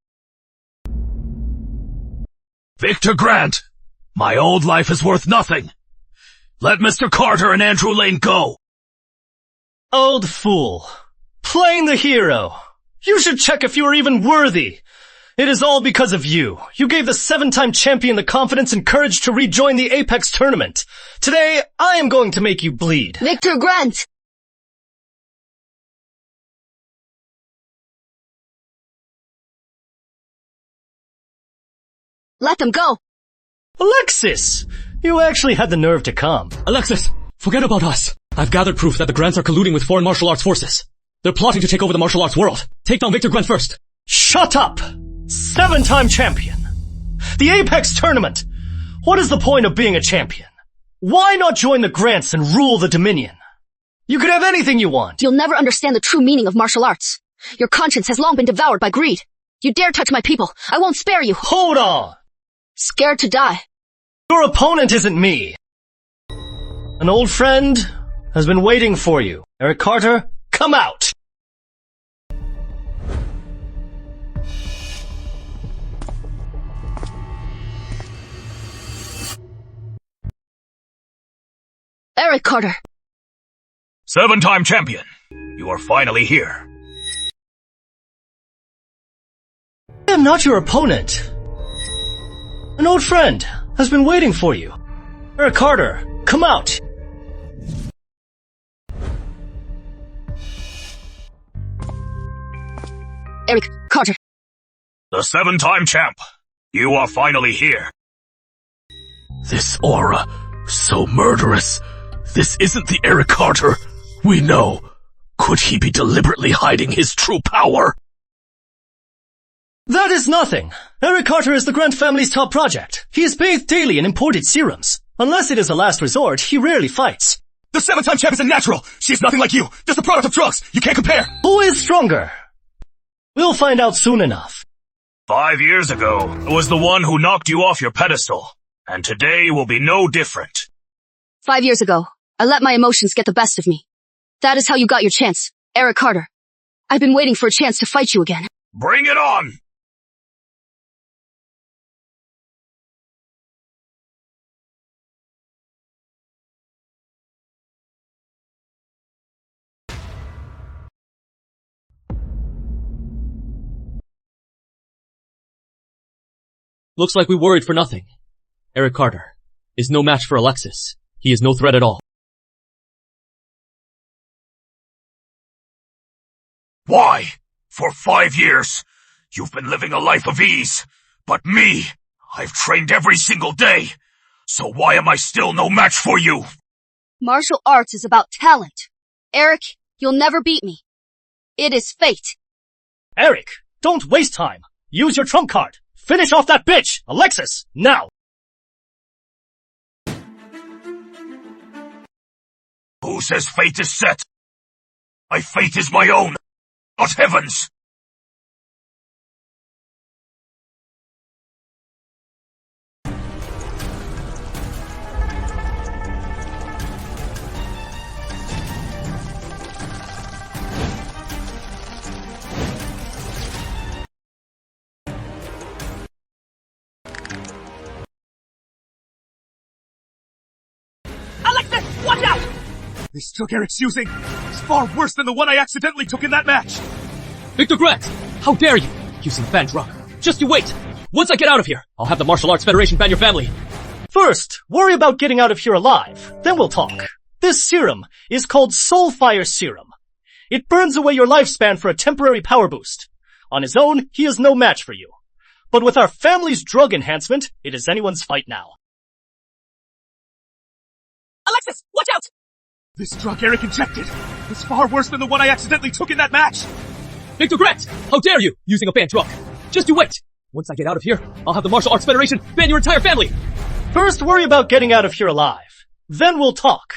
Victor Grant, my old life is worth nothing. Let Mr. Carter and Andrew Lane go. Old fool, playing the hero. You should check if you are even worthy. It is all because of you. You gave the 7-time champion the confidence and courage to rejoin the Apex tournament. Today, I am going to make you bleed. Victor Grant! Let them go. Alexis! You actually had the nerve to come. Alexis, forget about us. I've gathered proof that the Grants are colluding with foreign martial arts forces. They're plotting to take over the martial arts world. Take down Victor Grant first. Shut up! 7-time champion. The Apex tournament. What is the point of being a champion? Why not join the Grants and rule the Dominion? You could have anything you want. You'll never understand the true meaning of martial arts. Your conscience has long been devoured by greed. You dare touch my people, I won't spare you. Hold on! Scared to die. Your opponent isn't me. An old friend has been waiting for you. Eric Carter, come out! Eric Carter. 7-time champion, you are finally here. I am not your opponent. An old friend has been waiting for you. Eric Carter, come out! Eric Carter. The 7-time champ, you are finally here. This aura, so murderous. This isn't the Eric Carter we know. Could he be deliberately hiding his true power? That is nothing. Eric Carter is the Grant family's top project. He is bathed daily in imported serums. Unless it is a last resort, he rarely fights. The 7-time champ is a natural. She's nothing like you. Just a product of drugs. You can't compare. Who is stronger? We'll find out soon enough. 5 years ago, I was the one who knocked you off your pedestal. And today will be no different. 5 years ago, I let my emotions get the best of me. That is how you got your chance, Eric Carter. I've been waiting for a chance to fight you again. Bring it on! Looks like we worried for nothing. Eric Carter is no match for Alexis. He is no threat at all. Why? For 5 years, you've been living a life of ease. But me, I've trained every single day. So why am I still no match for you? Martial arts is about talent. Eric, you'll never beat me. It is fate. Eric, don't waste time. Use your trump card. Finish off that bitch, Alexis, now. Who says fate is set? My fate is my own, not heaven's. Alexis, watch out! This drug Eric's using is far worse than the one I accidentally took in that match. Victor Grant, how dare you? Using a banned drug. Just you wait. Once I get out of here, I'll have the Martial Arts Federation ban your family. First, worry about getting out of here alive. Then we'll talk. This serum is called Soulfire Serum. It burns away your lifespan for a temporary power boost. On his own, he is no match for you. But with our family's drug enhancement, it is anyone's fight now. Alexis, watch out! This drug Eric injected is far worse than the one I accidentally took in that match. Victor Grant, how dare you? Using a banned drug. Just you wait. Once I get out of here, I'll have the Martial Arts Federation ban your entire family. First, worry about getting out of here alive. Then we'll talk.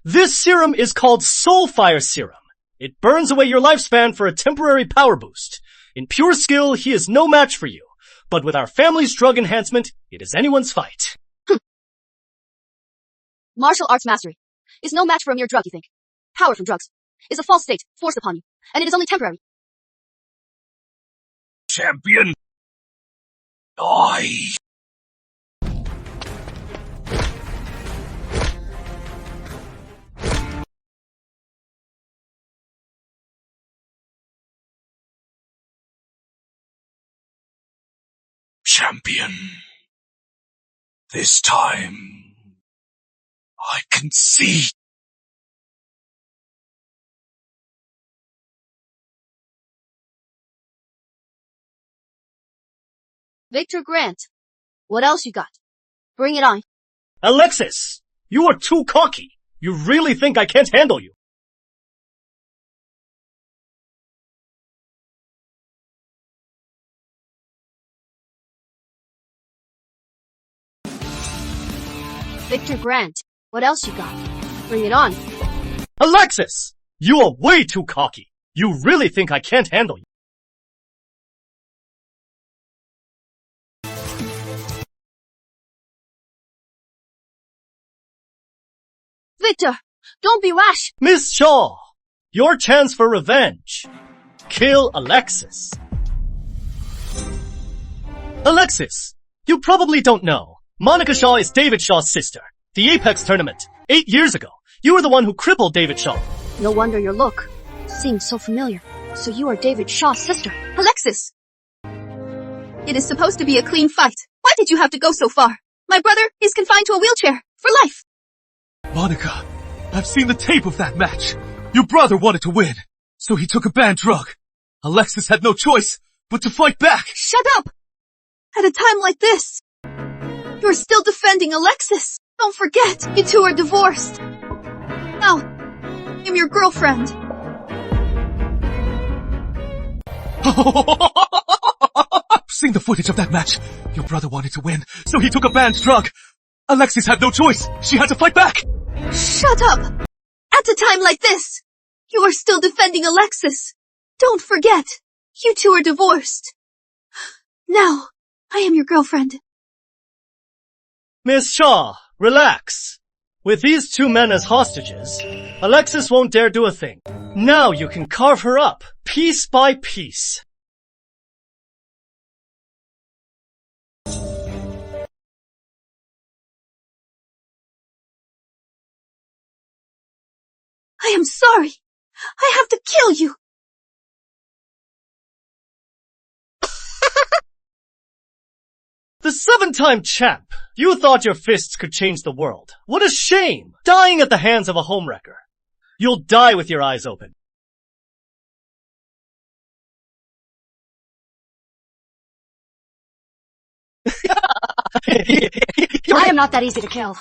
This serum is called Soulfire Serum. It burns away your lifespan for a temporary power boost. In pure skill, he is no match for you. But with our family's drug enhancement, it is anyone's fight. Martial arts mastery is no match for a mere drug, you think. Power from drugs is a false state forced upon you, and it is only temporary. Champion. Die. Champion. This time, I can see. Victor Grant, what else you got? Bring it on. Alexis, you are too cocky. You really think I can't handle you? Victor Grant, what else you got? Bring it on. Alexis, you are way too cocky. You really think I can't handle you? Victor, don't be rash. Miss Shaw, your chance for revenge. Kill Alexis. Alexis, you probably don't know. Monica Shaw is David Shaw's sister. The Apex tournament. 8 years ago, you were the one who crippled David Shaw. No wonder your look seems so familiar. So you are David Shaw's sister. Alexis! It is supposed to be a clean fight. Why did you have to go so far? My brother is confined to a wheelchair for life. Monica, I've seen the tape of that match. Your brother wanted to win, so he took a banned drug. Alexis had no choice but to fight back. Shut up! At a time like this, you're still defending Alexis. Don't forget, you two are divorced. Now, I'm your girlfriend. I've seen the footage of that match. Your brother wanted to win, so he took a banned drug. Alexis had no choice. She had to fight back. Shut up! At a time like this, you are still defending Alexis. Don't forget, you two are divorced. Now, I am your girlfriend. Miss Shaw, relax. With these two men as hostages, Alexis won't dare do a thing. Now you can carve her up, piece by piece. I am sorry. I have to kill you. The 7-time champ! You thought your fists could change the world. What a shame! Dying at the hands of a homewrecker. You'll die with your eyes open. I am not that easy to kill.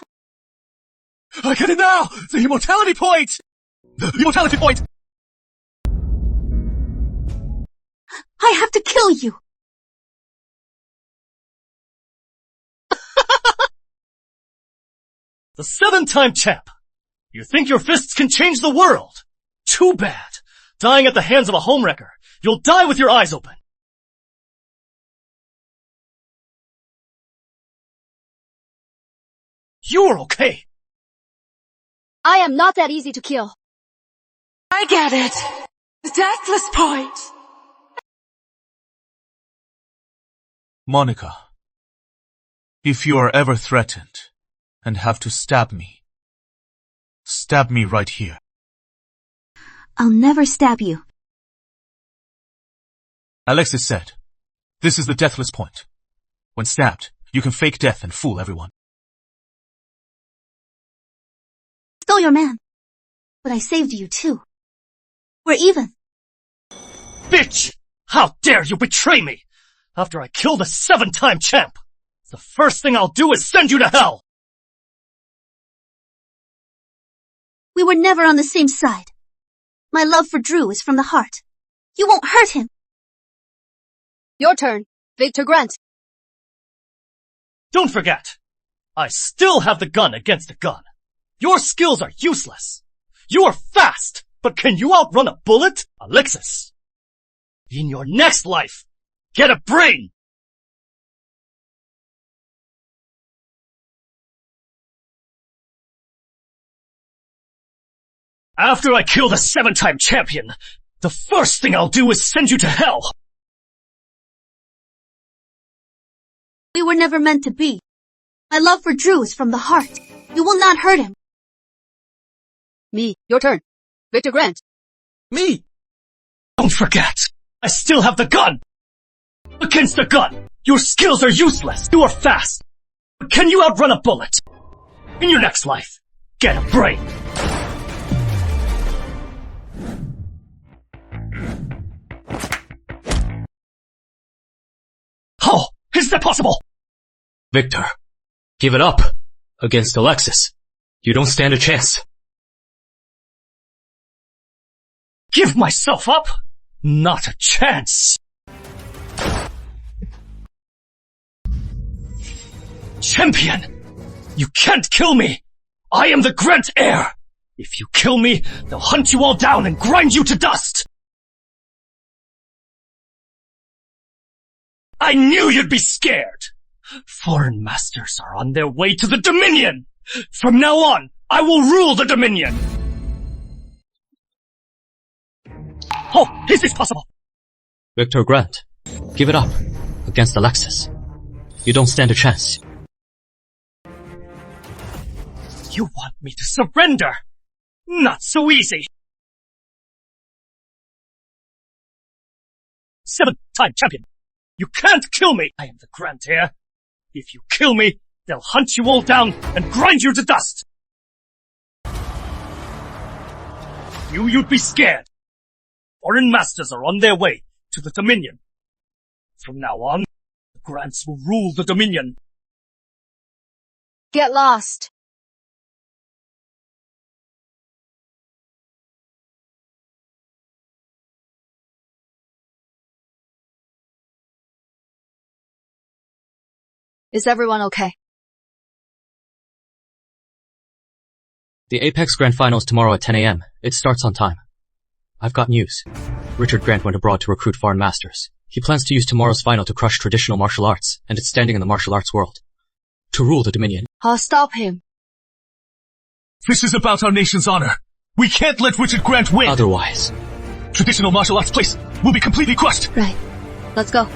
I get it now! The immortality point! The immortality point! I have to kill you. The 7-time champ! You think your fists can change the world? Too bad. Dying at the hands of a homewrecker. You'll die with your eyes open. You're okay. I am not that easy to kill. I get it. The deathless point. Monica, if you are ever threatened and have to stab me right here. I'll never stab you. Alexis said, this is the deathless point. When stabbed, you can fake death and fool everyone. Stole your man. But I saved you too. We're even. Bitch! How dare you betray me! After I kill the 7-time champ! The first thing I'll do is send you to hell! We were never on the same side. My love for Drew is from the heart. You won't hurt him. Your turn, Victor Grant. Don't forget, I still have the gun against a gun. Your skills are useless. You are fast, but can you outrun a bullet? Alexis, in your next life, get a brain! After I kill the 7-time champion, the first thing I'll do is send you to hell! We were never meant to be. My love for Drew is from the heart. You will not hurt him. Me, your turn. Victor Grant. Me! Don't forget, I still have the gun! Against the gun, your skills are useless. You are fast, but can you outrun a bullet? In your next life, get a brain! Oh, is that possible? Victor, give it up. Against Alexis, you don't stand a chance. Give myself up? Not a chance. Champion! You can't kill me! I am the Grant heir! If you kill me, they'll hunt you all down and grind you to dust! I knew you'd be scared! Foreign masters are on their way to the Dominion! From now on, I will rule the Dominion! Oh, is this possible? Victor Grant, give it up. Against Alexis, you don't stand a chance. You want me to surrender? Not so easy! 7-time champion! You can't kill me! I am the Grant heir. If you kill me, they'll hunt you all down and grind you to dust! You'd be scared. Foreign masters are on their way to the Dominion. From now on, the Grants will rule the Dominion. Get lost. Is everyone okay? The Apex Grand Finals tomorrow at 10 a.m. It starts on time. I've got news. Richard Grant went abroad to recruit foreign masters. He plans to use tomorrow's final to crush traditional martial arts and its standing in the martial arts world. To rule the Dominion. I'll stop him. This is about our nation's honor. We can't let Richard Grant win. Otherwise, traditional martial arts place will be completely crushed. Right. Let's go.